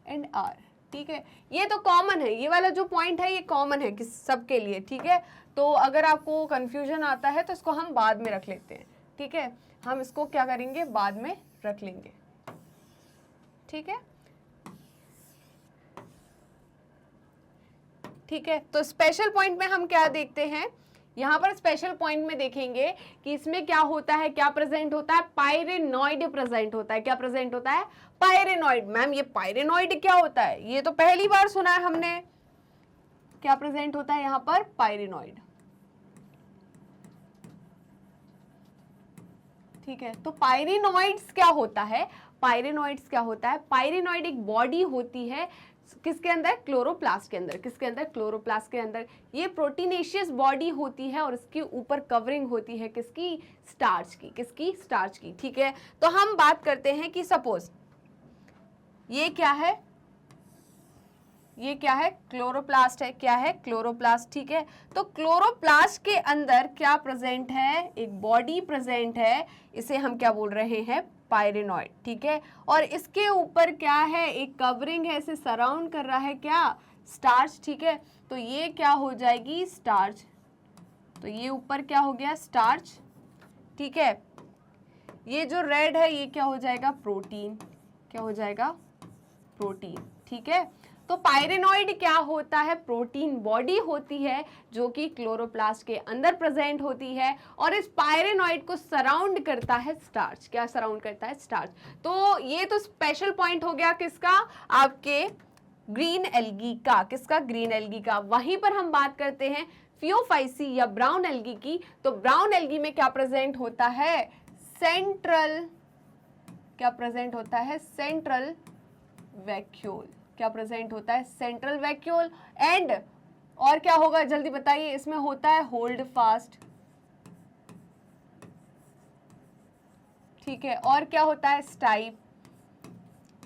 एंड आर, ठीक है। ये तो कॉमन है, ये वाला जो पॉइंट है ये कॉमन है किस सबके लिए, ठीक है। तो अगर आपको कंफ्यूजन आता है तो इसको हम बाद में रख लेते हैं, ठीक है। हम इसको क्या करेंगे? बाद में रख लेंगे, ठीक है। ठीक है, तो स्पेशल पॉइंट में हम क्या देखते हैं? यहाँ पर स्पेशल पॉइंट में देखेंगे कि इसमें क्या होता है, क्या प्रेजेंट होता है? पायरेनॉइड प्रेजेंट होता है। क्या प्रेजेंट होता है? पायरेनॉइड। मैम ये पायरेनॉइड क्या होता है? ये तो पहली बार सुना है हमने। क्या प्रेजेंट होता है यहाँ पर? पायरेनॉइड, ठीक है। तो पायरेनॉइड्स क्या होता है? पायरेनॉइड्स क्या होता है? पायरेनॉइड एक बॉडी होती है किसके अंदर? क्लोरोप्लास्ट के अंदर। किसके अंदर? क्लोरोप्लास्ट के अंदर। ये प्रोटीनेशियस बॉडी होती है और इसके ऊपर कवरिंग होती है किसकी? स्टार्च की। किसकी? स्टार्च की, ठीक है। तो हम बात करते हैं कि सपोज ये क्या है? ये क्या है? क्लोरोप्लास्ट है। क्या है? क्लोरोप्लास्ट, ठीक है। तो क्लोरोप्लास्ट के अंदर क्या प्रेजेंट है? एक बॉडी प्रेजेंट है, इसे हम क्या बोल रहे हैं? पायरेनॉइड, ठीक है। और इसके ऊपर क्या है? एक कवरिंग है, इसे सराउंड कर रहा है क्या? स्टार्च, ठीक है। तो ये क्या हो जाएगी? स्टार्च। तो ये ऊपर क्या हो गया? स्टार्च, ठीक है। ये जो रेड है ये क्या हो जाएगा? प्रोटीन। क्या हो जाएगा? प्रोटीन, ठीक है। तो पायरेनॉइड क्या होता है? प्रोटीन बॉडी होती है जो कि क्लोरोप्लास्ट के अंदर प्रेजेंट होती है और इस पायरेनॉइड को सराउंड करता है स्टार्च। क्या सराउंड करता है? स्टार्च। तो ये तो स्पेशल पॉइंट हो गया किसका? आपके ग्रीन एल्गी का। किसका? ग्रीन एल्गी का। वहीं पर हम बात करते हैं फियोफाइसी या ब्राउन एल्गी की। तो ब्राउन एल्गी में क्या प्रेजेंट होता है? सेंट्रल। क्या प्रेजेंट होता है? Central vacuole. क्या प्रेजेंट होता है? Central vacuole. एंड और क्या होगा? जल्दी बताइए। इसमें होता है होल्ड फास्ट, ठीक है। और क्या होता है? स्टाइप।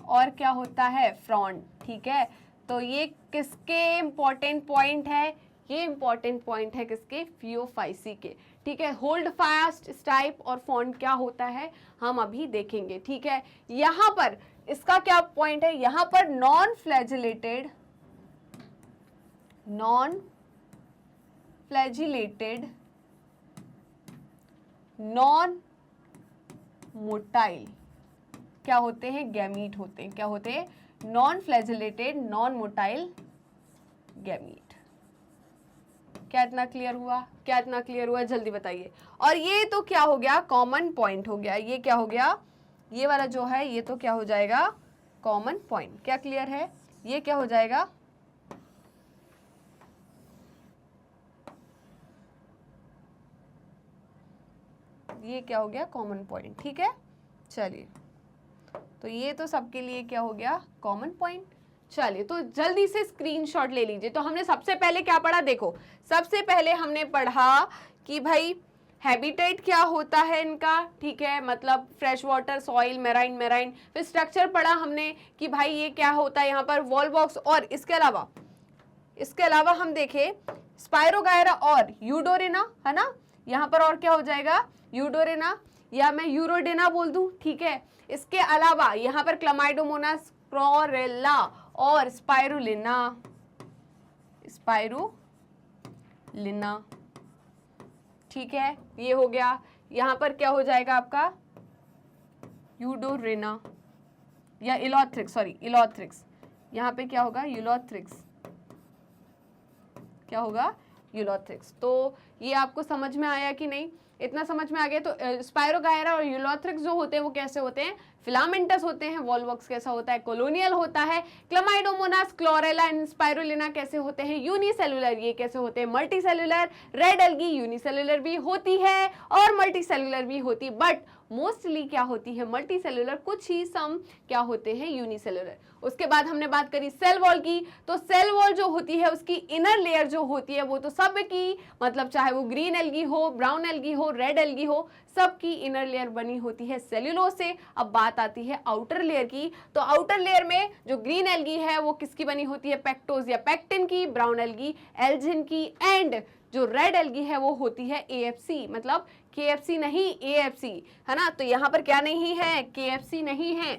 और क्या होता है? फ्रॉन्ट, ठीक है। तो ये किसके इंपॉर्टेंट पॉइंट है? ये इंपॉर्टेंट पॉइंट है किसके? फियोफाइसी के, ठीक है। होल्ड फास्ट, स्टाइप और फॉन्ट क्या होता है हम अभी देखेंगे, ठीक है। यहां पर इसका क्या पॉइंट है? यहां पर non flagellated, non flagellated, non motile क्या होते हैं? गैमीट होते हैं। क्या होते हैं? Non flagellated, non motile gamete. क्या इतना क्लियर हुआ? क्या इतना क्लियर हुआ? जल्दी बताइए। और ये तो क्या हो गया? कॉमन पॉइंट हो गया। ये क्या हो गया? ये वाला जो है ये तो क्या हो जाएगा? Common point. क्या क्लियर है? ये क्या हो जाएगा? ये क्या हो गया? कॉमन पॉइंट, ठीक है। चलिए, तो ये तो सबके लिए क्या हो गया? Common point. चलिए, तो जल्दी से स्क्रीनशॉट ले लीजिए। तो हमने सबसे पहले क्या पढ़ा? देखो, सबसे पहले हमने पढ़ा कि भाई हैबिटेट क्या होता है इनका, ठीक है, मतलब fresh water, soil, marine, marine. फिर स्ट्रक्चर पढ़ा हमने कि भाई ये क्या होता है यहाँ पर? Wall box. और इसके अलावा हम देखें स्पायरोगायरा और यूडोरेना, है ना। यहाँ पर और क्या हो जाएगा? यूडोरेना, या मैं यूरोडेना बोल दूं, ठीक है। इसके अलावा यहाँ पर क्लामाइडोमोनास, क्लोरेला और स्पाइरुलिना, स्पाइरुलिना, ठीक है। ये हो गया। यहाँ पर क्या हो जाएगा आपका? यूडोरेना या इलोथ्रिक्स, सॉरी इलोथ्रिक्स। यहाँ पे क्या होगा? यूलोथ्रिक्स। क्या होगा? यूलोथ्रिक्स। तो ये आपको समझ में आया कि नहीं? इतना समझ में आ गया। तो स्पायरोगायरा और यूलोथ्रिक्स जो होते हैं वो कैसे होते हैं? फिलामेंटस होते हैं, वॉलवॉक्स कैसा होता है, कॉलोनियल होता है, क्लमाइडोमोनास, क्लोरेला एंड स्पाइरुलिना कैसे होते हैं, यूनिसेलुलर, ये कैसे होते हैं, मल्टीसेलुलर, रेड एल्गी यूनिसेलुलर भी होती है और मल्टीसेलुलर भी होती है, बट मोस्टली क्या होती है मल्टीसेलुलर, कुछ ही सम क्या होते हैं यूनिसेलुलर। उसके बाद हमने बात करी सेल वॉल की, तो सेल वॉल जो होती है उसकी इनर लेयर जो होती है वो तो सब की, मतलब चाहे वो ग्रीन एल्गी हो, ब्राउन एल्गी हो, रेड एल्गी हो, सबकी इनर लेयर बनी होती है सेल्यूलोज से। अब बात आती है आउटर लेयर की, तो आउटर लेयर में जो ग्रीन एल्गी है वो किसकी बनी होती है, पेक्टोज या पेक्टिन की, ब्राउन एल्गी एल्जिन की, एंड जो रेड एल्गी है वो होती है एएफसी, मतलब केएफसी नहीं एएफसी, है ना। तो यहाँ पर क्या नहीं है, केएफसी नहीं है,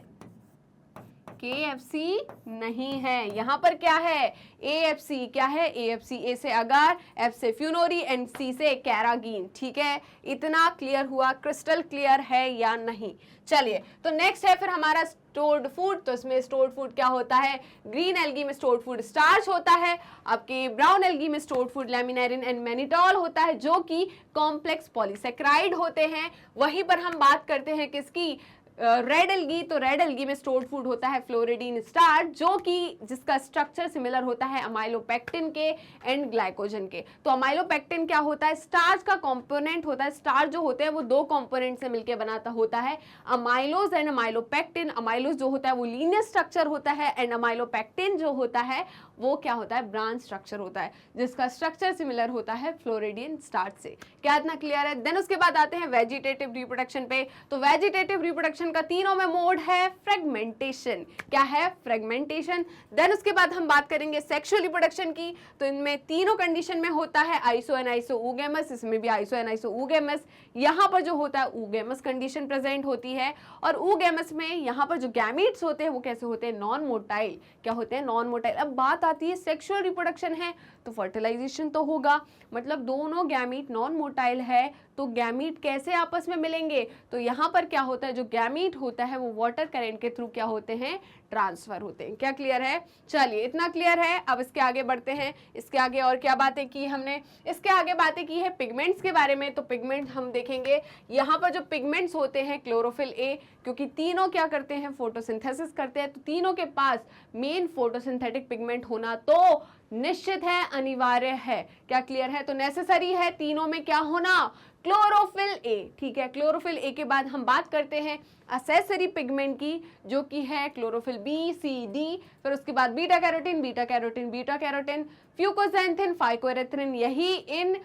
केएफसी नहीं है, यहाँ पर क्या है एएफसी। क्या है एएफसी, ए से अगार, एफ से फ्यूनोरी एंड सी से कैरागीन। ठीक है, इतना क्लियर हुआ, क्रिस्टल क्लियर है या नहीं। चलिए, तो नेक्स्ट है फिर हमारा स्टोर्ड फूड। तो इसमें स्टोर्ड फूड क्या होता है, ग्रीन एल्गी में स्टोर्ड फूड स्टार्च होता है, आपके ब्राउन एल्गी में स्टोर्ड फूड लैमिनेरिन एंड मैनिटॉल होता है जो कि कॉम्प्लेक्स पॉलीसेक्राइड होते हैं। वहीं पर हम बात करते हैं किसकी, रेड एल्गी, तो रेड एल्गी में स्टोर्ड फूड होता है फ्लोरिडीन स्टार्च जो कि जिसका स्ट्रक्चर सिमिलर होता है अमाइलोपेक्टिन के एंड ग्लाइकोजन के। तो अमाइलोपेक्टिन क्या होता है, स्टार्च का कंपोनेंट होता है। स्टार्च जो होते हैं वो दो कंपोनेंट से मिलकर बनाता होता है, अमाइलोज एंड अमाइलोपेक्टिन। अमाइलोज जो होता है वो लीनियर स्ट्रक्चर होता है एंड अमाइलोपेक्टिन जो होता है वो क्या होता है, ब्रांच स्ट्रक्चर होता है जिसका स्ट्रक्चर सिमिलर होता है फ्लोरिडियन स्टार्च से। क्या इतना क्लियर है। देन उसके बाद आते हैं वेजिटेटिव रिप्रोडक्शन पे। तो वेजिटेटिव रिप्रोडक्शन का तीनों में मोड है फ्रेगमेंटेशन। क्या है, फ्रेगमेंटेशन। देन उसके बाद हम बात करेंगे सेक्सुअल रिप्रोडक्शन की। तो इनमें तीनों कंडीशन में होता है आइसो एंड आइसो ऊगेमस, इसमें भी आइसो एंड आइसो ऊगेमस। यहाँ पर जो होता है ऊगेमस कंडीशन प्रेजेंट होती है, और ऊगेमस में यहाँ पर जो गैमीट्स होते हैं वो कैसे होते हैं, नॉन मोटाइल। क्या होते हैं, नॉन मोटाइल। अब बात आती है सेक्सुअल रिप्रोडक्शन है तो फर्टिलाइजेशन तो होगा, मतलब दोनों गैमीट नॉन मोटाइल है तो गैमीट कैसे आपस में मिलेंगे। तो यहाँ पर क्या होता है, जो गैमीट होता है वो वाटर करंट के थ्रू क्या होते हैं, ट्रांसफर होते हैं। क्या क्लियर है। चलिए, इतना क्लियर है। अब इसके आगे बढ़ते हैं। इसके आगे और क्या बातें की हमने, इसके आगे बातें की है पिगमेंट्स के बारे में। तो पिगमेंट हम देखेंगे, यहाँ पर जो पिगमेंट्स होते हैं क्लोरोफिल ए, क्योंकि तीनों क्या करते हैं, फोटोसिंथेसिस करते हैं, तो तीनों के पास मेन फोटोसिंथेटिक पिगमेंट होना तो निश्चित है, अनिवार्य है। क्या क्लियर है। तो नेसेसरी है तीनों में क्या होना, क्लोरोफिल ए। ठीक है, क्लोरोफिल ए के बाद हम बात करते हैं असेसरी पिगमेंट की जो कि है क्लोरोफिल बी, सी, डी। फिर उसके बाद beta carotene, beta carotene, beta carotene, fucoxanthin, phycoerythrin, यही इन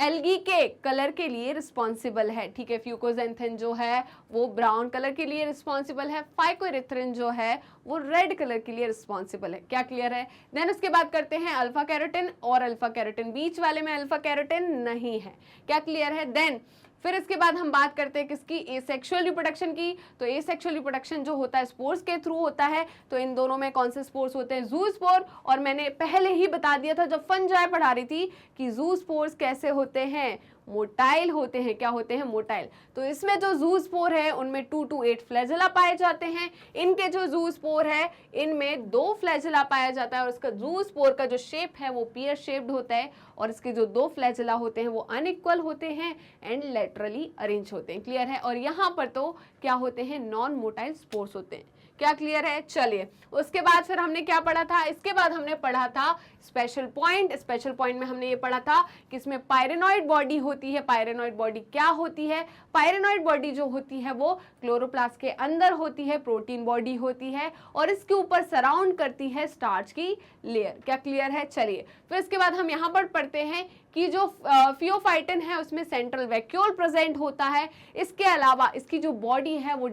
एल्गी के कलर के लिए रिस्पॉन्सिबल है। ठीक है, फ्यूकोजेंथिन जो है वो ब्राउन कलर के लिए रिस्पॉन्सिबल है, फाइकोएरिथ्रिन जो है वो रेड कलर के लिए रिस्पॉन्सिबल है। क्या क्लियर है। देन उसके बाद करते हैं अल्फा कैरोटीन और अल्फा कैरोटीन, बीच वाले में अल्फा कैरोटीन नहीं है। क्या क्लियर है। देन फिर इसके बाद हम बात करते हैं किसकी, एसेक्सुअल रिप्रोडक्शन की। तो एसेक्सुअल रिप्रोडक्शन जो होता है स्पोर्स के थ्रू होता है। तो इन दोनों में कौन से स्पोर्स होते हैं, जू स्पोर। और मैंने पहले ही बता दिया था जब फंजाई पढ़ा रही थी कि जू स्पोर्स कैसे होते हैं, मोटाइल होते हैं। क्या होते हैं, मोटाइल। तो इसमें जो जू स्पोर है उनमें 2 to 8 फ्लैजेला पाए जाते हैं। इनके जो जू स्पोर है इनमें 2 फ्लैजेला पाया जाता है, और इसका जू स्पोर का जो शेप है वो पियर शेप्ड होता है, और इसके जो 2 फ्लैजेला होते हैं वो अनइक्वल होते हैं एंड लेटरली अरेंज होते हैं। क्लियर है। और यहाँ पर तो क्या होते हैं, नॉन मोटाइल स्पोर्स होते हैं। क्या क्लियर है। चलिए, उसके बाद फिर हमने क्या पढ़ा था, इसके बाद हमने पढ़ा था स्पेशल पॉइंट। स्पेशल पॉइंट में हमने ये पढ़ा था कि इसमें पायरेनॉइड बॉडी होती है। पायरेनॉइड बॉडी क्या होती है, पायरेनॉइड बॉडी जो होती है वो क्लोरोप्लास्ट के अंदर होती है, प्रोटीन बॉडी होती है, और इसके ऊपर सराउंड करती है स्टार्च की लेयर। क्या क्लियर है। चलिए, फिर इसके बाद हम यहाँ पर पढ़ते हैं कि जो फियोफाइटिन है उसमें सेंट्रल वैक्यूल प्रेजेंट होता है। इसके अलावा इसकी जो बॉडी है वो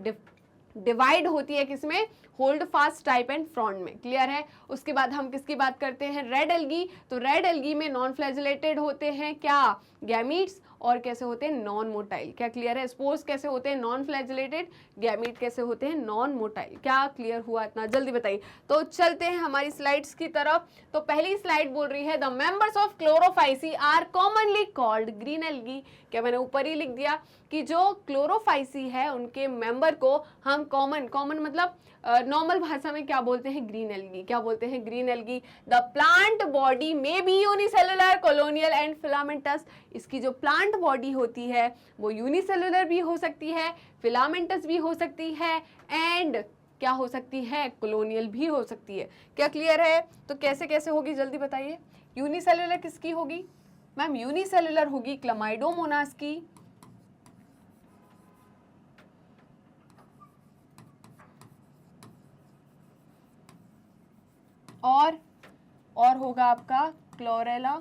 डिवाइड होती है किसमें, hold fast type and front में। क्लियर है। उसके बाद हम किसकी बात करते हैं, रेड एल्गी। तो रेड एल्गी में नॉन फ्लैजिलेटेड होते हैं क्या, गैमीट्स, और कैसे होते हैं, नॉन मोटाइल। क्या क्लियर है। स्पोर्स कैसे होते हैं, नॉन फ्लैजिलेटेड, गैमीट कैसे होते हैं, नॉन मोटाइल। क्या क्लियर हुआ, इतना जल्दी बताइए। तो चलते हैं हमारी स्लाइड्स की तरफ। तो पहली स्लाइड बोल रही है the members of Chlorophyceae are commonly called green algae. क्या मैंने ऊपर ही लिख दिया कि जो क्लोरोफाइसी है उनके मेंबर को हम कॉमन मतलब नॉर्मल भाषा में क्या बोलते हैं, ग्रीन एल्गी। क्या बोलते हैं, green algae. The plant body में be unicellular, colonial and filamentous. इसकी जो प्लांट बॉडी होती है वो यूनिसेलुलर भी हो सकती है, फिलामेंटस भी हो सकती है, एंड क्या हो सकती है, कॉलोनियल भी हो सकती है। क्या क्लियर है? तो कैसे कैसे होगी जल्दी बताइए। यूनिसेलुलर किसकी होगी मैम? यूनिसेलुलर होगी क्लमाइडोमोनास की, और होगा आपका क्लोरेला,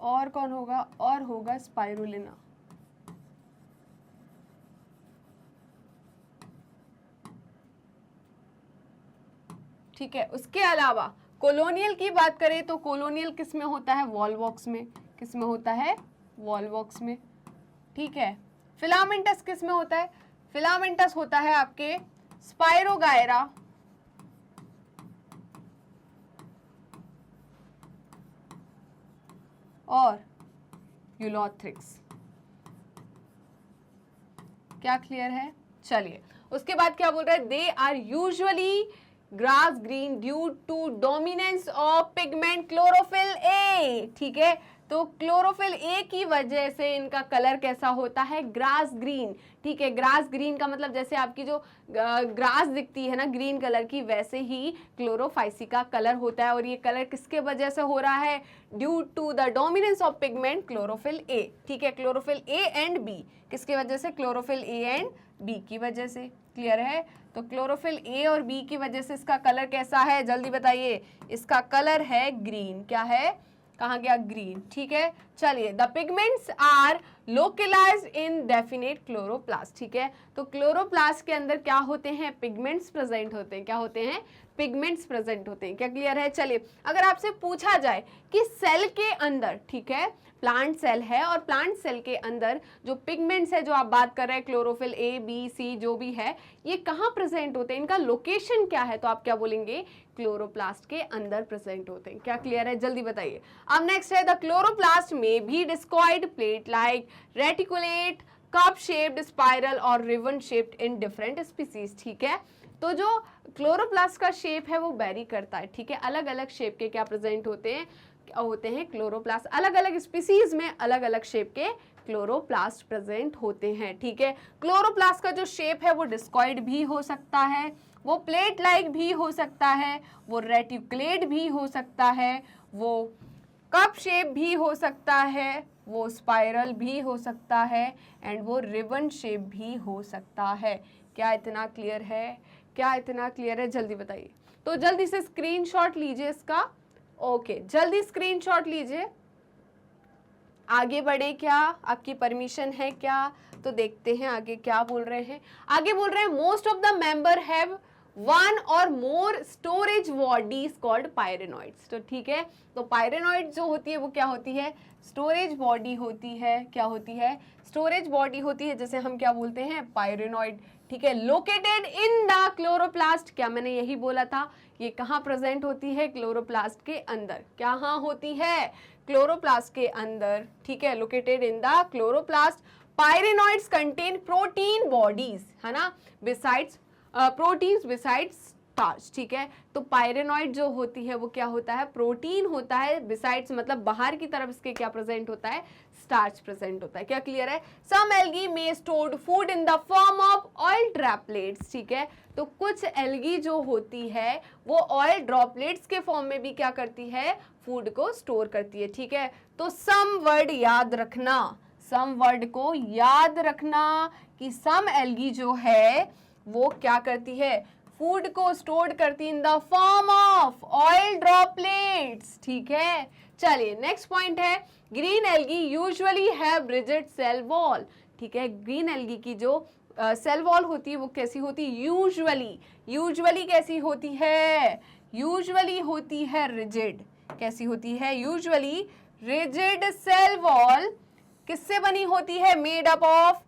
और कौन होगा, और होगा स्पाइरुलिना। ठीक है, उसके अलावा कॉलोनियल की बात करें तो कॉलोनियल किस में होता है, वॉलवॉक्स में। किस में होता है, वॉलवॉक्स में। ठीक है, फिलामेंटस किस में होता है, फिलामेंटस होता है आपके स्पाइरोगायरा और यूलोथ्रिक्स। क्या क्लियर है? चलिए, उसके बाद क्या बोल रहा है, they are usually grass green due to dominance of pigment chlorophyll A. ठीक है, तो क्लोरोफिल ए की वजह से इनका कलर कैसा होता है, ग्रास ग्रीन। ठीक है, ग्रास ग्रीन का मतलब जैसे आपकी जो ग्रास दिखती है ना ग्रीन कलर की, वैसे ही क्लोरोफाइसी का कलर होता है। और ये कलर किसके वजह से हो रहा है, due to the dominance of pigment chlorophyll A. ठीक है, क्लोरोफिल ए एंड बी, किसके वजह से, क्लोरोफिल ए एंड बी की वजह से। क्लियर है? तो क्लोरोफिल ए और बी की वजह से इसका कलर कैसा है, जल्दी बताइए। इसका कलर है ग्रीन। क्या है, कहाँ गया, ग्रीन। ठीक है, चलिए, the pigments are localised in definite chloroplast. ठीक है, तो क्लोरोप्लास्ट के अंदर क्या होते हैं, पिगमेंट्स प्रेजेंट होते हैं। क्या होते हैं, पिगमेंट्स प्रेजेंट होते हैं। क्या क्लियर है? चलिए, अगर आपसे पूछा जाए कि सेल के अंदर, ठीक है, प्लांट सेल है और प्लांट सेल के अंदर जो पिगमेंट्स है, जो आप बात कर रहे हैं क्लोरोफिल ए बी सी जो भी है, ये कहाँ प्रेजेंट होते हैं, इनका लोकेशन क्या है, तो आप क्या बोलेंगे, क्लोरोप्लास्ट के अंदर प्रेजेंट होते हैं। क्या क्लियर है? जल्दी बताइए। अब नेक्स्ट है, द क्लोरोप्लास्ट में भी discoid plate like reticulate, cup shaped, spiral और ribbon shaped in different species. ठीक है, तो जो क्लोरोप्लास्ट का शेप है वो वेरी करता है। ठीक है, अलग अलग शेप के क्या प्रेजेंट होते हैं क्लोरोप्लास्ट। अलग अलग स्पीसीज में अलग अलग शेप के क्लोरोप्लास्ट प्रेजेंट होते हैं। ठीक है, क्लोरोप्लास्ट का जो शेप है वो डिस्कॉइड भी हो सकता है, वो प्लेट लाइक भी हो सकता है, वो रेटिकुलेट भी हो सकता है, वो कप शेप भी हो सकता है, वो स्पाइरल भी हो सकता है, एंड वो रिबन शेप भी हो सकता है। क्या इतना क्लियर है? क्या इतना क्लियर है? जल्दी बताइए। तो जल्दी से स्क्रीनशॉट लीजिए इसका। ओके, जल्दी स्क्रीनशॉट लीजिए। आगे बढ़े क्या, आपकी परमिशन है क्या? तो देखते हैं आगे क्या बोल रहे हैं। आगे बोल रहे हैं, most of the member have one और मोर स्टोरेज बॉडीज कॉल्ड पायरेनॉइड्स। तो ठीक है, तो पायरेनॉइड जो होती है वो क्या होती है, स्टोरेज बॉडी होती है। क्या होती है, स्टोरेज बॉडी होती है, जैसे हम क्या बोलते हैं, पायरेनॉइड। ठीक है, लोकेटेड इन द क्लोरोप्लास्ट। क्या मैंने यही बोला था, ये कहाँ प्रेजेंट होती है, क्लोरोप्लास्ट के अंदर। कहाँ होती है, क्लोरोप्लास्ट के अंदर। ठीक है, located in the chloroplast. Pyrenoids contain protein bodies, है ना, बिसाइड्स प्रोटीन्स बिसाइड्स स्टार्च। ठीक है, तो पायरेनॉइड जो होती है वो क्या होता है, प्रोटीन होता है, बिसाइड्स मतलब बाहर की तरफ इसके क्या प्रेजेंट होता है, स्टार्च प्रेजेंट होता है। क्या क्लियर है? सम एल्गी में stored food in the form of oil droplets. ठीक है, तो कुछ एल्गी जो होती है वो ऑयल ड्रॉपलेट्स के फॉर्म में भी क्या करती है, फूड को स्टोर करती है। ठीक है, तो सम वर्ड याद रखना, सम वर्ड को याद रखना कि सम एल्गी जो है वो क्या करती है, फूड को स्टोर करती in the form of oil droplets. ठीक है, चलिए नेक्स्ट पॉइंट है, green algae usually have rigid cell wall. ठीक है, ग्रीन एल्गी की जो सेल वॉल होती है वो कैसी होती है, यूजुअली कैसी होती है, यूजुअली होती है रिजिड। कैसी होती है, यूजुअली रिजिड सेल वॉल किससे बनी होती है, मेड अप ऑफ।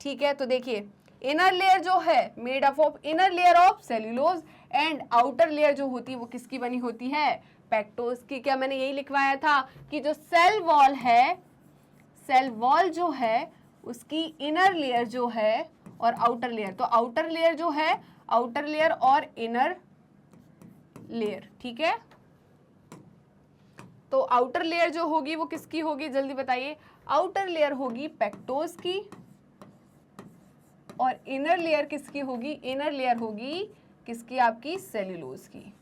ठीक है, तो देखिए इनर लेयर जो है made up of inner layer of cellulose, and outer layer जो होती है वो किसकी बनी होती है, पेक्टोज की। क्या मैंने यही लिखवाया था कि जो सेल वॉल है, सेल वॉल जो है उसकी इनर लेयर जो है और आउटर लेयर। तो आउटर लेयर जो है, आउटर लेयर और इनर लेयर, ठीक है। तो आउटर लेयर जो होगी वो किसकी होगी, जल्दी बताइए। आउटर लेयर होगी पेक्टोज की, और इनर लेयर किसकी होगी, इनर लेयर होगी किसकी, आपकी सेल्यूलोज की।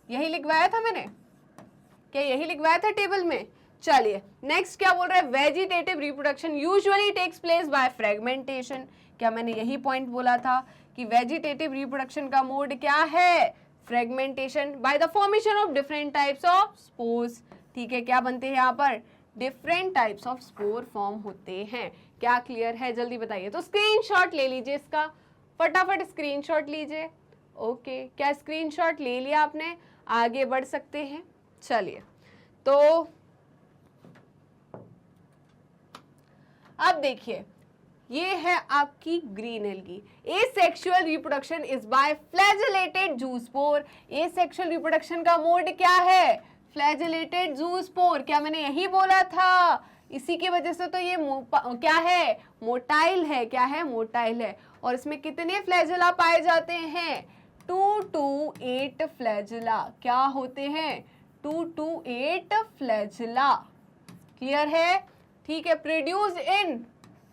यही लिखवाया था मैंने, क्या यही लिखवाया था टेबल में? चलिए नेक्स्ट क्या बोल रहा है, vegetative reproduction usually takes place by fragmentation. क्या मैंने यही पॉइंट बोला था कि वेजिटेटिव रिप्रोडक्शन का मोड क्या है, fragmentation, by the formation of different types of spores. ठीक है, क्या बनते हैं यहाँ पर, different types of spore form होते हैं। क्या क्लियर है, जल्दी बताइए। तो स्क्रीनशॉट ले लीजिए इसका, फटाफट स्क्रीनशॉट लीजिए। ओके, क्या स्क्रीनशॉट ले लिया आपने, आगे बढ़ सकते हैं। चलिए तो अब देखिए, ये है आपकी green algae. Asexual reproduction is by flagellated zoospore. Asexual reproduction का मोड क्या है, फ्लैजेलेटेड जूस्पोर। क्या मैंने यही बोला था, इसी की वजह से तो ये क्या है, मोटाइल है। क्या है, मोटाइल है। और इसमें कितने फ्लैजेला पाए जाते हैं, 2 to 8 फ्लैजेला। क्या होते हैं, 2 to 8 फ्लैजेला। क्लियर है, ठीक है। प्रोड्यूस इन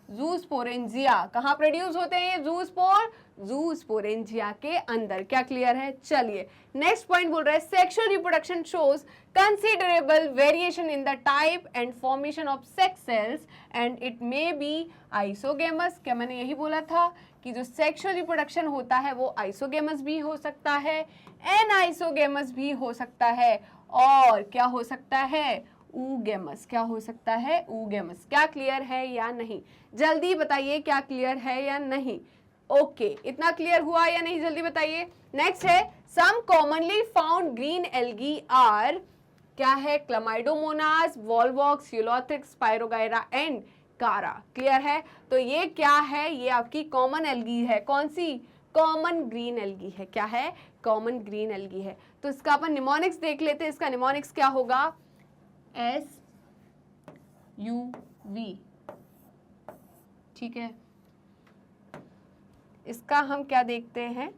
ज़ूस्पोरेंजिया, कहाँ प्रोड्यूस होते हैं ये ज़ूस्पोर, ज़ूस्पोरेंजिया के अंदर। क्या क्लियर है। चलिए नेक्स्ट पॉइंट बोल रहा है, sexual reproduction shows considerable variation in the type and formation of sex cells and it may be isogamous. क्या मैंने यही बोला था कि जो सेक्सुअल रिप्रोडक्शन होता है वो आइसोगेमस भी हो सकता है, एनाइसोगेमस भी हो सकता है, और क्या हो सकता है, ऊगेमस। क्या हो सकता है, ऊगेमस। क्या क्लियर है या नहीं, जल्दी बताइए, क्या क्लियर है या नहीं। ओके, इतना क्लियर हुआ या नहीं, जल्दी बताइए। नेक्स्ट है, some commonly found green algae are, क्या है, chlamydomonas, volvox, ulothrix, spirogyra and chara. Clear है। तो ये क्या है, ये आपकी कॉमन एल्गी है। कौन सी, कॉमन ग्रीन एल्गी है। क्या है, कॉमन ग्रीन एल्गी है। तो इसका अपन निमोनिक्स देख लेते हैं। इसका निमोनिक्स क्या होगा, SUV, ठीक है। इसका हम क्या देखते हैं,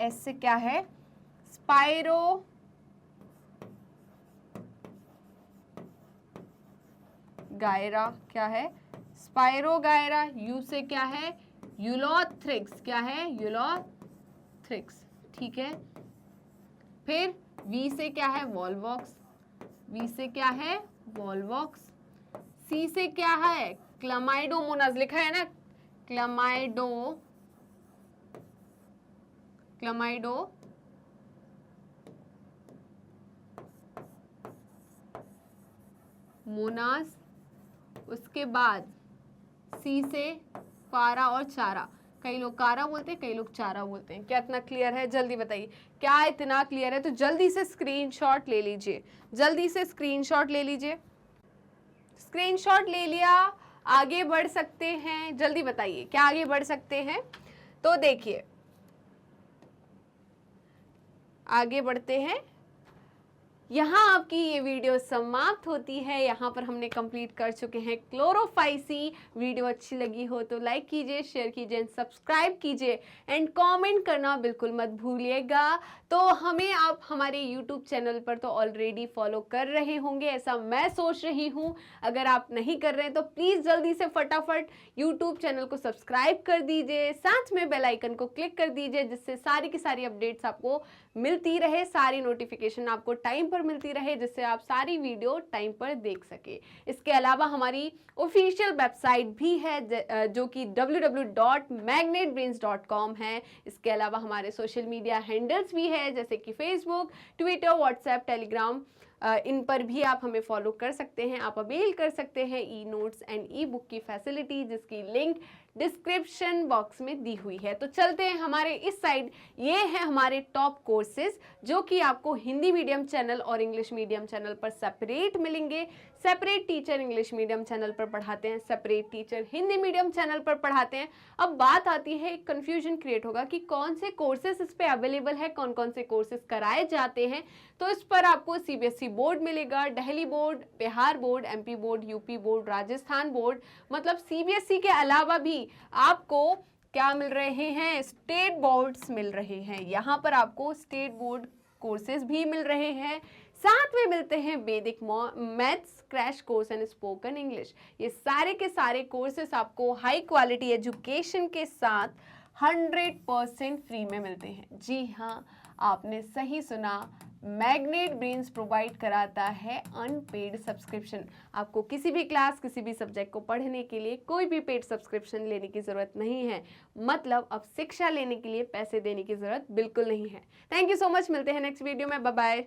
एस से क्या है, स्पाइरो गायरा। क्या है, स्पाइरोगायरा। यू से क्या है, यूलोथ्रिक्स। क्या है, यूलोथ्रिक्स, ठीक है। फिर वी से क्या है, वॉल्वॉक्स। वी से क्या है, वॉल्वॉक्स। सी से क्या है, क्लमाइडोमोनास, लिखा है ना, क्लमाइडो मोनास। उसके बाद सी से कारा और चारा। कई लोग कारा बोलते हैं, कई लोग चारा बोलते हैं। क्या इतना क्लियर है, जल्दी बताइए, क्या इतना क्लियर है। तो जल्दी से स्क्रीनशॉट ले लीजिए, जल्दी से स्क्रीनशॉट ले लीजिए। स्क्रीनशॉट ले लिया, आगे बढ़ सकते हैं, जल्दी बताइए, क्या आगे बढ़ सकते हैं। तो देखिए आगे बढ़ते हैं। यहाँ आपकी ये वीडियो समाप्त होती है। यहाँ पर हमने कंप्लीट कर चुके हैं क्लोरोफाइसी। वीडियो अच्छी लगी हो तो लाइक कीजिए, शेयर कीजिए एंड सब्सक्राइब कीजिए एंड कमेंट करना बिल्कुल मत भूलिएगा। तो हमें आप हमारे यूट्यूब चैनल पर तो ऑलरेडी फॉलो कर रहे होंगे, ऐसा मैं सोच रही हूँ। अगर आप नहीं कर रहे हैं तो प्लीज़ जल्दी से फटाफट यूट्यूब चैनल को सब्सक्राइब कर दीजिए, साथ में बेल आइकन को क्लिक कर दीजिए, जिससे सारी की सारी अपडेट्स आपको मिलती रहे, सारी नोटिफिकेशन आपको टाइम पर मिलती रहे, जिससे आप सारी वीडियो टाइम पर देख सके। इसके अलावा हमारी ऑफिशियल वेबसाइट भी है जो कि www.magnetbrains.com है। इसके अलावा हमारे सोशल मीडिया हैंडल्स भी है, जैसे कि फेसबुक, ट्विटर, व्हाट्सएप, टेलीग्राम। इन पर भी आप हमें फॉलो कर सकते हैं। आप अवेल कर सकते हैं e notes and E book की फैसिलिटी, जिसकी लिंक डिस्क्रिप्शन बॉक्स में दी हुई है। तो चलते हैं हमारे इस साइड। ये है हमारे टॉप कोर्सेज जो कि आपको हिंदी मीडियम चैनल और इंग्लिश मीडियम चैनल पर सेपरेट मिलेंगे। Separate teacher English medium channel पर पढ़ाते हैं, separate teacher Hindi medium channel पर पढ़ाते हैं। अब बात आती है, एक कन्फ्यूजन क्रिएट होगा कि कौन से कोर्सेज इस पे अवेलेबल है, कौन कौन से कोर्सेज कराए जाते हैं। तो इस पर आपको सीबीएसई बोर्ड मिलेगा, Delhi board, Bihar board, MP board, UP board, Rajasthan board, मतलब सीबीएसई के अलावा भी आपको क्या मिल रहे हैं, स्टेट बोर्ड्स मिल रहे हैं। यहाँ पर आपको स्टेट बोर्ड कोर्सेज भी मिल रहे हैं, साथ में मिलते हैं वैदिक maths crash course and spoken English. ये सारे के सारे कोर्सेस आपको हाई क्वालिटी एजुकेशन के साथ 100% फ्री में मिलते हैं। जी हाँ, आपने सही सुना, मैग्नेट ब्रेन्स प्रोवाइड कराता है अनपेड सब्सक्रिप्शन। आपको किसी भी क्लास, किसी भी सब्जेक्ट को पढ़ने के लिए कोई भी पेड सब्सक्रिप्शन लेने की ज़रूरत नहीं है। मतलब अब शिक्षा लेने के लिए पैसे देने की ज़रूरत बिल्कुल नहीं है। थैंक यू सो मच, मिलते हैं नेक्स्ट वीडियो में, बाय बाय।